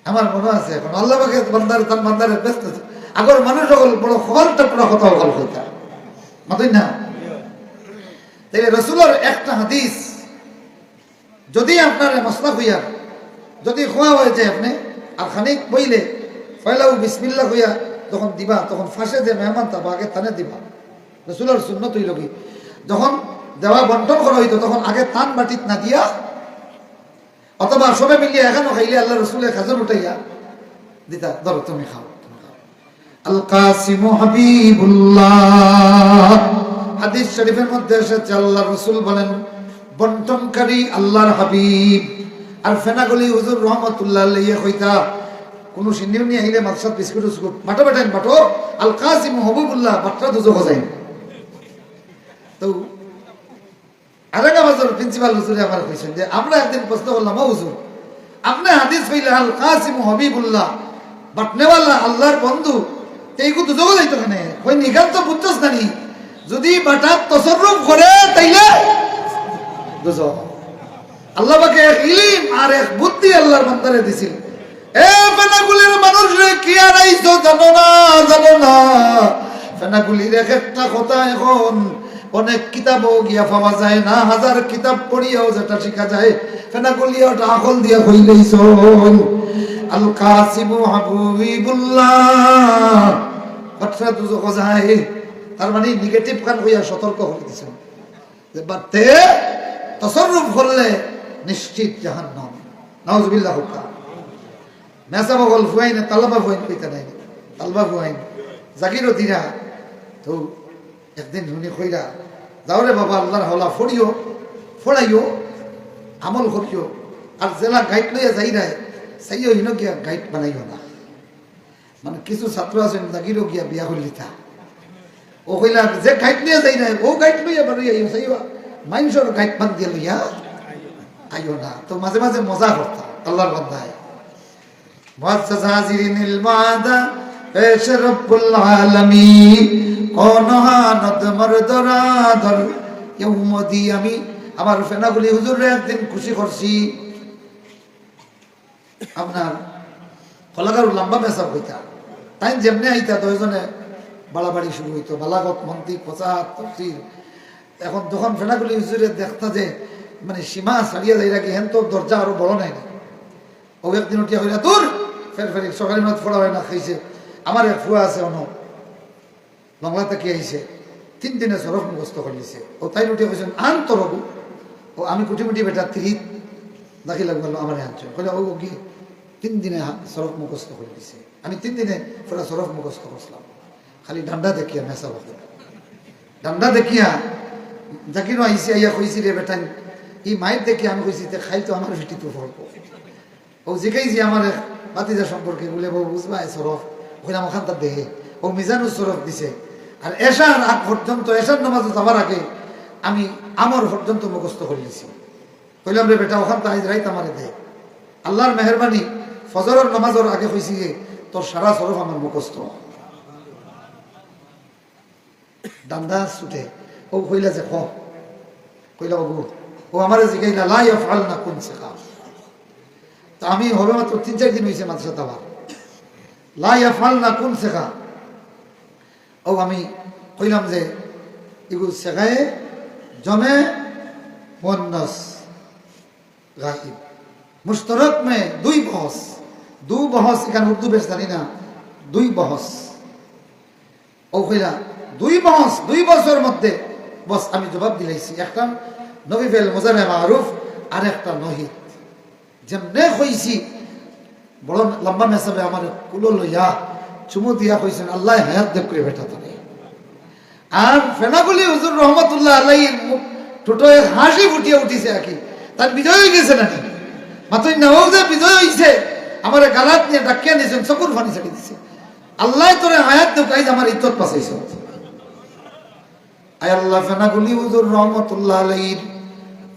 আমার মনে আছে এখন আল্লাহ পাকে বান্দার তার বান্দারে ব্যস্ত আগর মানুষ সকল বড় সকলটা পুরো কথা সকল কইতা মাতুই না তাই রাসূলের একটা হাদিস যদি আপনার মসলা হইয়া যদি খোয়া হয়ে যায় আপনি আর খানিক বইলে ফয়লাউ বিসমিল্লাহ হইয়া যখন দিবা তখন ফাঁসে যে মেহমান তা আগে তানে দিবা রাসূলের সুন্নত হইল কি যখন দেওয়া বন্টন করা হইতো তখন আগে তান বাটিত না দিয়া অথবা সবে মিলিয়ে এখানে খাইলে আল্লাহ রসুলের খাজর উঠাইয়া দিতা ধরো তুমি খাও আল কাসিম হাবিবুল্লাহ হাদিস শরীফের মধ্যে এসেছে আল্লাহ রসুল বলেন বন্টনকারী আল্লাহর হাবিব আর ফেনাগলি হুজুর রহমতুল্লাহ আলাইহি কইতা কোন সিন্নিও নিয়ে আইলে মাদসাত বিস্কুট বিস্কুট বাটো বাটাইন বাটো আল কাসিম হাবিবুল্লাহ বাটরা দুজো হজাইন তো আরেকা বাজার প্রিন্সিপাল হুজুরে আমার কইছেন যে আমরা একদিন প্রশ্ন করলাম হুজুর আপনি হাদিস কইলে আল কাসিম হাবিবুল্লাহ বাটনেওয়ালা আল্লাহর বন্ধু এইগু দুজো হজাইতো কেনে কই নিগাল তো বুঝছস নানি যদি বাটা তসররুফ করে তাইলে দুজো আল্লাহ পাকে এক ইলম আর এক বুদ্ধি আল্লাহর বান্দারে দিছিল এ ফেনাগুলির মানুষ রে কি আর আইছো জানো না ফেনাগুলির এক একটা কথা এখন অনেক কিতাবও গিয়া পাওয়া যায় না হাজার কিতাব পড়িয়াও যেটা শিখা যায় ফেনাগুলিয়া ওটা আকল দিয়া হইলেইছ আল কাসিম হাবিবুল্লাহ বাটরা দুজক যায় তার মানে নেগেটিভ কান হইয়া সতর্ক করে দিছেন যে বাতে তসররুফ করলে নিশ্চিত জাহান্নাম নাউজুবিল্লাহ হুকা মেসা বগল ফুয়াইন তালবা ফুয়াইন কইতা নাই তালবা ফুয়াইন জাগিরও দিরা তো একদিন শুনি কইরা যাও রে বাবা আল্লাহর হলা ফড়াইও আমল করিও আর জেলা গাইড লইয়া যাই রায় সাইও হিনো গিয়া গাইড বানাইও না মানে কিছু ছাত্র আছেন জাগিরও গিয়া বিয়া হলিতা ও কইলা যে গাইড নিয়ে যাই রায় ও গাইড লইয়া বাড়ি আইও সাইও মাইনসর গাইড বান দিয়ে লইয়া আইও না তো মাঝে মাঝে মজা করতাম আল্লাহর বান্দায় মুআজ্জাজ হাজিরিনিল মাদা পেশ রব্বুল আলামিন কোন হানত মর্দরা ধর ইউমদি আমি আমার ফেনাগুলি হুজুরে একদিন খুশি করছি আপনার ফলাকার লম্বা মেসাব হইতা তাই যেমনি আইতা দুইজনে বাড়াবাড়ি শুরু হইতো বালাগত মন্ত্রিক ফসাদ তফসির। এখন যখন ফেনাগুলি হুজুরে দেখতা যে মানে সীমা ছাড়িয়ে যাই রাখি হেন তো দরজা আরো বড় নাই না, ও একদিন উঠিয়া হইলা তোর ফের ফেরি সকালে মাত ফোড়া হয় না খাইছে। আমার এক ফুয়া আছে অন বাংলা থেকে আইছে 3 দিনে সরফ মুখস্থ করিছে। ও তাই উঠে কইছেন আন তো রঘু, ও আমি কুটি মুটি বেটা 3 দাখি লাগলো আমার আনছেন কইলা ও কি 3 দিনে সরফ মুখস্থ করে দিছে। আমি 3 দিনে পুরা সরফ মুখস্থ করছিলাম খালি ডান্ডা দেখিয়া মেসা বলতে ডান্ডা দেখিয়া জাকিরও আইসি আইয়া কইছি রে বেটা এই মায়ের দেখি আমি কইছি খাই তো আমার ভিটি তো ফলবো। ও জিগাইছি আমার বাতিজা সম্পর্কে বলে বউ বুঝবা সরফ কইলাম ওখান তার দেহে ও মিজানুর সরফ দিছে। আর এশার আগ পর্যন্ত এশার নামাজ যাবার আগে আমি আমার পর্যন্ত মুখস্থ করে দিছি। কইলাম রে বেটা ওখান তো আজ রাইত আমারে দে, আল্লাহর মেহরবানি ফজরের নামাজের আগে কইছি তোর সারা সরফ আমার মুখস্থ। ডান্ডা ছুটে ও কইলা যে কইলা বাবু ও আমার জিগাইলা লা ইয়াফআলনা কুন শেখা। তো আমি হবে মাত্র 3-4 দিন হয়েছে মাদ্রাসা যাওয়ার, লা ইয়াফআলনা কুন শেখা। ও আমি কইলাম যে এগুলো শেখায় জমে মুন্নাস গাইব মুশতারক মে 2 বহস 2 বহস, এখানে উর্দু বেশ জানি না 2 বহস। ও কইলা 2 বহস 2 বছর মধ্যে বস আমি জবাব দিলাইছি, একটা নবী ফেল মুজারে মারুফ আর একটা নহিদ। যেমনে কইছি বড় লম্বা মেসাবে আমার কুলো লইয়া চুমু দিয়া কইছেন আল্লাহ হায়াত দেব করে বেটা তারে। আর ফেনাগুলি হুজুর রহমতুল্লাহ আলাইহির মুখ টোটোয় হাসি ফুটিয়ে উঠিছে আকি তার বিজয় হয়ে গেছে নাকি মাত্র নাও যে বিজয় হইছে আমার গালাত নিয়ে ডাকিয়া নিয়েছেন চকুর ফানি ছাড়ি দিছে। আল্লাহ তোরে হায়াত দেব কাইজ আমার ইজ্জত বাঁচাইছে। আয় আল্লাহ ফেনাগুলি হুজুর রহমতুল্লাহ আলাইহির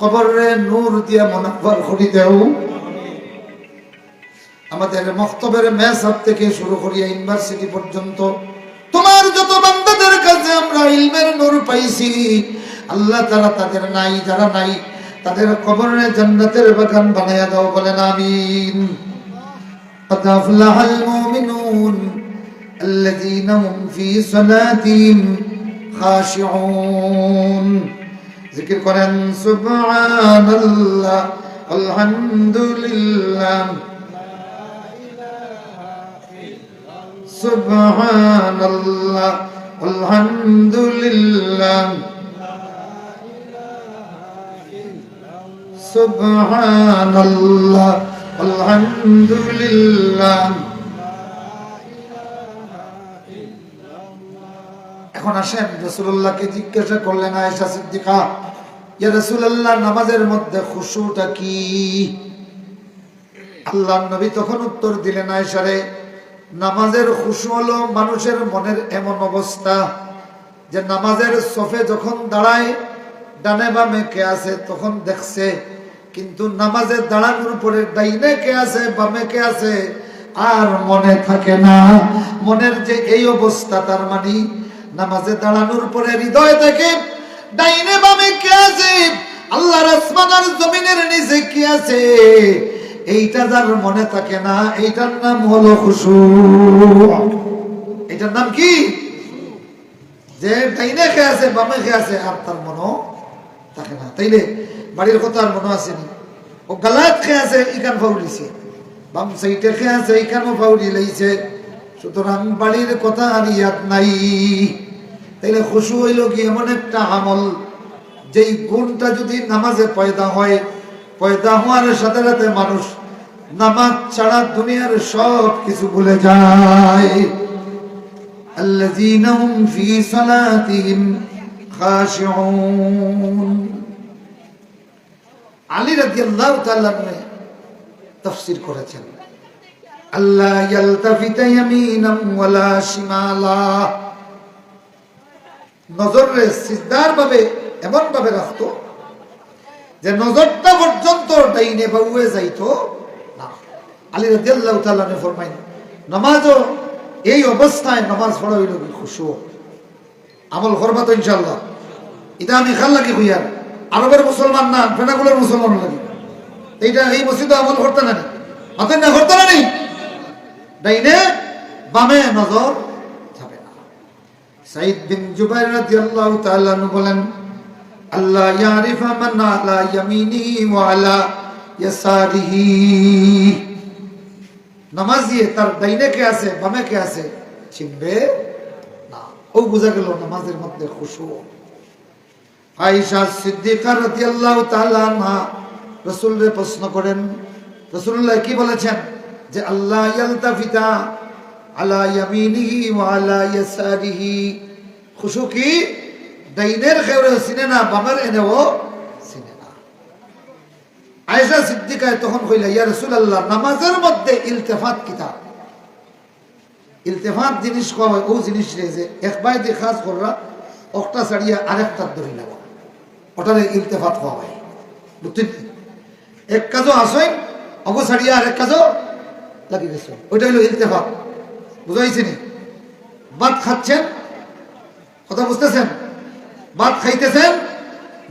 কবরে নূর দিয়া মুনাফফর করি দেও। আমাদের মক্তবের মেসাব থেকে শুরু করিয়া ইউনিভার্সিটি পর্যন্ত তোমার যত বান্দাদের কাছে আমরা ইলমের নূর পাইছি আল্লাহ তাআলা তাদের নাই যারা নাই তাদের কবরে জান্নাতের বাগান বানায়া দাও বলেন আমিন। قد أفلح المؤمنون الذين هم في صلاتهم خاشعون। জিকির করেন সুবহানাল্লাহ আলহামদুলিল্লাহ সুবহানাল্লাহ আলহামদুলিল্লাহ সুবহানাল্লাহ আলহামদুলিল্লাহ। এখন আসেন রাসূলুল্লাহকে জিজ্ঞাসা করলেন আয়েশা সিদ্দিকা ইয়া রাসূলুল্লাহ নামাজের মধ্যে খুশুটা কি? আল্লাহর নবী তখন উত্তর দিলেন আয়েশা রে নামাজের খুশু হলো মানুষের মনের এমন অবস্থা যে নামাজের সফে যখন দাঁড়ায় ডানে বামে কে আছে তখন দেখছে, কিন্তু নামাজে দাঁড়ানোর পরে ডাইনে কে আছে বামে কে আছে আর মনে থাকে না। মনের যে এই অবস্থা তার মানে নামাজে দাঁড়ানোর পরে হৃদয় থেকে ডাইনে বামে কে আছে আল্লাহর আসমান আর জমিনের নিচে কি আছে এইটা যার মনে থাকে না এইটার নাম হলো খুশু। এটার নাম কি? যে ডাইনে কে আছে বামে কে আছে আর তার মনও থাকে না। তাইলে বাড়ির কথা আর মনে আসেনি, ও গালাত খেয়ে আছে ইকান ফাউলিছে, বাম সাইডে খেয়ে আছে ইকানও ফাউলি লাইছে, সুতরাং বাড়ির কথা আর ইয়াদ নাই। তাইলে খুশু হইল কি এমন একটা আমল যেই গুণটা যদি নামাজে পয়দা হয়, পয়দা হওয়ার সাথে সাথে মানুষ নামাজ ছাড়া দুনিয়ার সব কিছু ভুলে যায়। আল্লাযীনা হুম ফী সালাতিহিম খাশিউন। আলী রাদিয়াল্লাহু তাআলা তাফসীর করেছেন আল্লাহ ইয়ালতাফিতা ইয়ামিনান ওয়ালা শিমালা। নজরে সিজদার ভাবে এমন ভাবে রাখতো যে নজরটা পর্যন্ত ডাইনে বাউয়ে যাইতো না। আলী রাদিয়াল্লাহু তাআলা ফরমাইন নামাজও এই অবস্থায় নামাজ পড়া হইল কি খুশু। আমল করবা তো ইনশাআল্লাহ। এটা আমি খেয়াল লাগি হইয়ার আরবের মুসলমান না ফেনাগুলোর মুসলমান লাগি এইটা এই মসজিদে আমল করতে না অতএব না করতে না নি ডাইনে বামে নজর যাবে না। সাইদ বিন জুবাইর রাদিয়াল্লাহু তাআলা আনহু বলেন, আল্লাহ ইয়ারিফা মান আলা ইয়ামিনিহি ওয়া আলা ইয়াসারিহি, নামাজি তার ডাইনে কে আছে বামে কে আছে চিনবে না। ও বুঝা গেল নামাজের মধ্যে খুশু। আয়েশা সিদ্দিকা রাদিয়াল্লাহু তাআলা আনহা রাসূলকে প্রশ্ন করেন, রাসূলুল্লাহ কি বলেছেন যে আল্লাহ ইয়ালতাফিতা আলা ইয়ামিনিহি ওয়া আলা ইয়াসারিহি, খুশু কি ডাইনের খেউরে চিনে না বামের এনেও চিনে না। আয়েশা সিদ্দিকা তখন কইলা, ইয়া রাসূলুল্লাহ নামাজের মধ্যে ইলতিফাত কিতা? ইলতিফাত জিনিস কয় ও জিনিস রে যে একবার দিয়ে কাজ কররা একটা ছাড়িয়া আরেকটা ধরে নেওয়া, ওটারে ইলতিফাত কওয়া হয়। বুঝছেন? এক কাজও আসেন অগ ছাড়িয়া আরেক কাজও লাগি গেছে, ওইটা হলো ইলতিফাত। বুঝাইছে নি? ভাত খাচ্ছেন, কথা বুঝতেছেন? ভাত খাইতেছেন,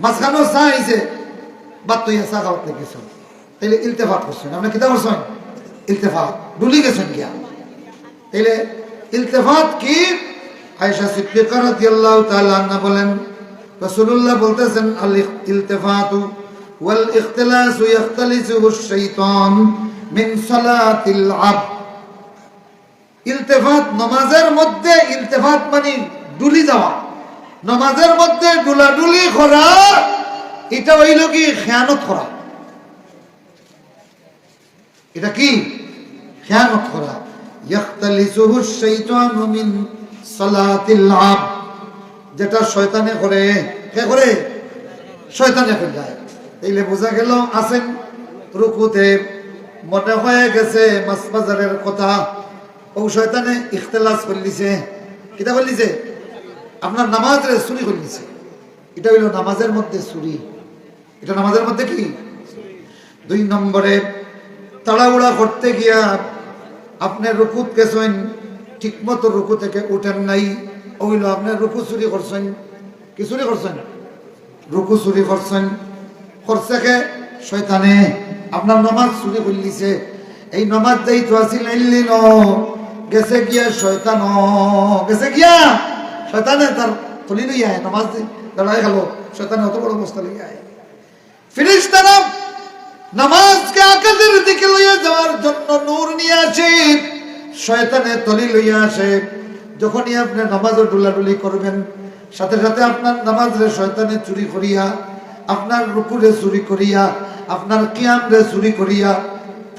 মাঝখানেও চা আইছে, ভাত তো চা খাওয়াতে গেছেন, তাইলে ইলতিফাত করছেন। আপনি কিতা করছেন? ইলতিফাত, ডুলি গেছেন গিয়া। তাইলে ইলতিফাত কি? আয়েশা সিদ্দিকা রাদিয়াল্লাহু তাআলা আনহা বলেন, রাসূলুল্লাহ বলতেছেন, আল ইলতিফাতু ওয়াল ইখতিলাসু ইখতালিসুহু শাইতান মিন সালাতিল আবদ। ইলতিফাত নামাজের মধ্যে, ইলতিফাত মানে ডুলি যাওয়া, নামাজের মধ্যে ডুলাডুলি করা, এটা হইল কি খেয়ানত করা। এটা কি খেয়ানত করা। ইখতালিসুহু শাইতানু মিন সালাতিল আবদ, যেটা শয়তানে করে। কে করে? শয়তানে করে যায়। তাইলে বোঝা গেল আছেন রুকুতে, মনে হয়ে গেছে মাছ বাজারের কথা, ও শয়তানে ইখতিলাস করে দিছে। কিতা করে দিছে? আপনার নামাজের চুরি করে দিছে। এটা হইল নামাজের মধ্যে চুরি। এটা নামাজের মধ্যে কি? 2 নম্বরে তাড়াহুড়া করতে গিয়া আপনি রুকুত গেছেন, ঠিক মতো রুকু থেকে উঠেন নাই, ওইল আপনার রুকু চুরি করছেন। কি চুরি করছেন? রুকু চুরি করছেন। করছে কে? শয়তানে। আপনার নামাজ চুরি করে দিছে। এই নামাজ দেই তো আসিল গেছে গিয়া শয়তান, গেছে গিয়া শয়তানে তার তলি লইয়া নামাজ দাঁড়ায় গেল, শয়তানে অত বড় অবস্থা লইয়া। ফেরেশতারা নামাজকে আকাশের দিকে লইয়া যাওয়ার জন্য নূর নিয়ে আসে, শয়তানে তলি লইয়া আসে। যখনই আপনি নামাজে ডুলাডুলি করবেন, সাথে সাথে আপনার নামাজে শয়তানে চুরি করিয়া, আপনার রুকুরে চুরি করিয়া, আপনার কিয়ামরে চুরি করিয়া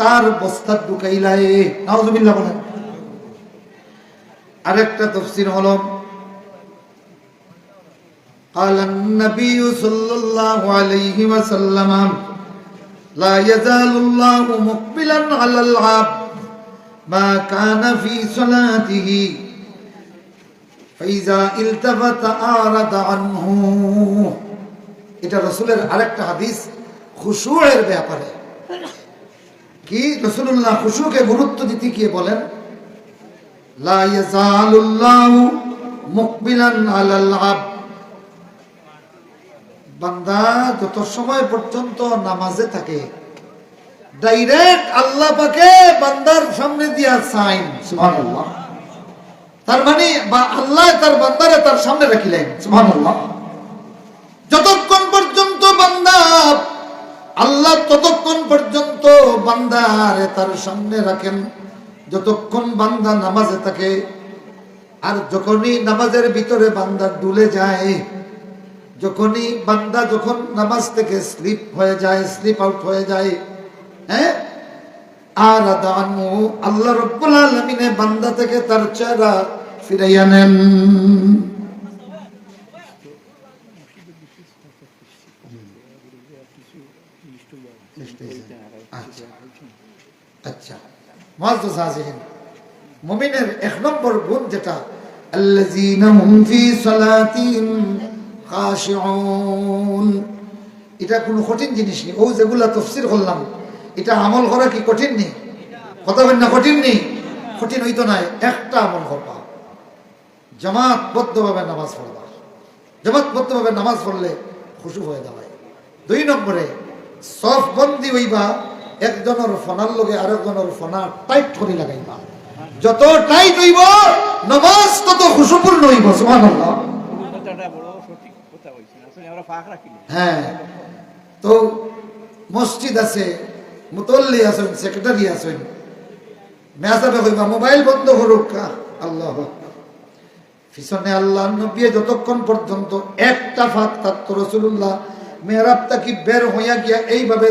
তার বস্তা ঢুকাইলাই। নাউজুবিল্লাহ বলেন। আরেকটা তাফসীর হলো, قال النبي صلى الله عليه وسلم لا يزال الله مقبلا على العبد ما كان في صلاته فإذا التفت أعرض عنه। এটা রাসূলের আরেকটা হাদিস খুশুয়ের ব্যাপারে। কি রাসূলুল্লাহ খুশুকে গুরুত্ব দিতে গিয়ে বলেন, লা ইয়াজালুল্লাহু মুকবিলান আলাল আবদ, বান্দা যত সময় পর্যন্ত নামাজে থাকে ডাইরেক্ট আল্লাহ পাকে বান্দার সামনে দিয়া সাইন। সুবহানাল্লাহ। তার মানে আল্লাহ তার বান্দারে তার সামনে রাখিলেন। সুবহানাল্লাহ। যতক্ষণ পর্যন্ত বান্দা আল্লাহ, ততক্ষণ পর্যন্ত বান্দারে তার সামনে রাখেন, যতক্ষণ বান্দা নামাজে থাকে। আর যখনই নামাজের ভিতরে বান্দা ডুলে যায়, যখনই বান্দা যখন নামাজ থেকে স্লিপ হয়ে যায়, স্লিপ আউট হয়ে যায়, হ্যাঁ, আর আল্লাহ রাব্বুল আলামিন বান্দা থেকে তার চেহারা ফিরাইয়া নেন। আচ্ছা, মুআজ্জাজ হাজিরিন, মুমিনের 1 নম্বর গুণ যেটা, আল্লাযীনা হুম ফি সালাতিহিম খাশিউন। এটা কোনো কঠিন জিনিস নেই। ও যেগুলা তাফসীর করলাম, এটা আমল করা কি কঠিন নেই? কথা বলেন না কঠিন নেই? কঠিন হইতো না। একটা আমল করবা, জামাতবদ্ধভাবে নামাজ পড়বা। জামাতবদ্ধভাবে নামাজ পড়লে খুশু হয়ে যাবে। 2 নম্বরে সফবন্দি হইবা, একজনের ফোনার লগে আরেকজনের ফোনা টাইট করে লাগাইবা, যত টাইট হইব নামাজ তত খুশুপূর্ণ হইব। সুবহানাল্লাহ। হ্যাঁ, তো মসজিদ আছে, মুতল্লি আছেন, সেক্রেটারি আছেন, মেয়াজাবে কইবা মোবাইল বন্ধ করুক। আল্লাহ পিছনে আল্লাহ নবী যতক্ষণ পর্যন্ত একটা ফাঁক থাকতো রাসূলুল্লাহ মেহরাব থেকে বের হইয়া গিয়া এইভাবে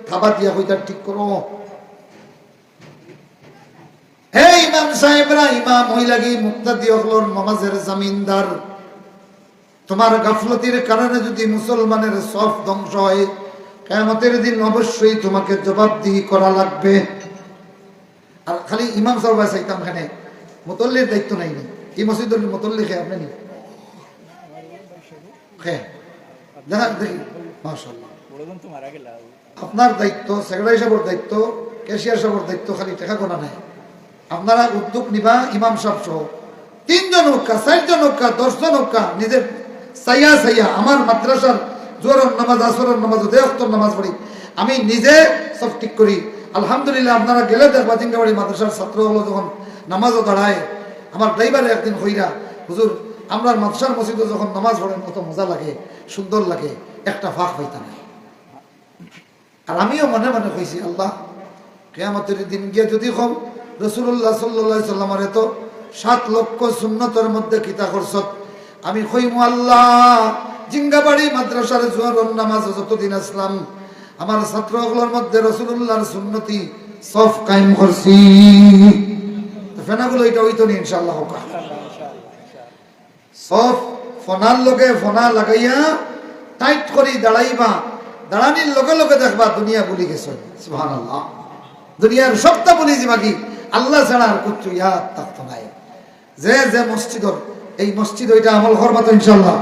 থাবা দিয়া হইতা ঠিক করো। হে ইমাম সাহেবরা, ইমাম হই লাগি মুক্তাদি হলোর নামাজের জামিনদার। তোমার গাফলতির কারণে যদি মুসলমানের সফ ধ্বংস হয়, কিয়ামতের দিন অবশ্যই তোমাকে জবাবদিহি করা লাগবে। আর খালি ইমাম সাহেব চাইতাম এখানে মুতল্লির দায়িত্ব নাই নি, এই মসজিদের মুতল্লি খেয়ে আপনি নি খেয়ে দেখা দেখি মাশাআল্লাহ। আপনার দায়িত্ব, সেক্রেটারি সাহেবের দায়িত্ব, ক্যাশিয়ার সাহেবের দায়িত্ব খালি টাকা গোনা নাই। আপনারা উদ্যোগ নিবা, ইমাম সাহেব সহ 3 জন হোক্কা, 4 জন হোক্কা, 10 জন হোক্কা, নিজের সাইয়া সাইয়া আমার মাদ্রাসার জোহরের নামাজ, আসরের নামাজ, দেওয়াক্তর নামাজ পড়ি, আমি নিজে সব ঠিক করি। আলহামদুলিল্লাহ আপনারা গেলে দেখবা জিঙ্গাবাড়ি মাদ্রাসার ছাত্র হলো যখন নামাজও দাঁড়ায়, আমার ড্রাইভারে একদিন কইরা, হুজুর আমরা মাদ্রাসার মসজিদে যখন নামাজ পড়েন কত মজা লাগে, সুন্দর লাগে, একটা ফাঁক হইতা নাই। আর আমিও মনে মনে কইছি আল্লাহ কিয়ামতের দিন গিয়ে যদি কম রাসূলুল্লাহ সাল্লাল্লাহু আলাইহি সাল্লামের এত 7 লক্ষ সুন্নতের মধ্যে কিতা করছত, আমি কইমু আল্লাহ জিঙ্গাবাড়ি মাদ্রাসার জোহরের নামাজ যতদিন আসলাম আমার ছাত্রগুলোর মধ্যে রাসূলুল্লাহর সুন্নতি সফ কায়েম করছি। ফেনাগুলো এটা হইতো না ইনশাআল্লাহ। সফ ফোনার লগে ফোনা লাগাইয়া টাইট করি দাঁড়াইবা, দাঁড়ানির লগে লগে দেখবা দুনিয়া ভুলি গেছে। সুবহানাল্লাহ। দুনিয়ার সবটা ভুলি যাবা কি আল্লাহ ছাড়া আর কিচ্ছু ইয়াদ থাকতো নাই। যে যে মসজিদর এই মসজিদ ওইটা আমল করবা তো ইনশাআল্লাহ।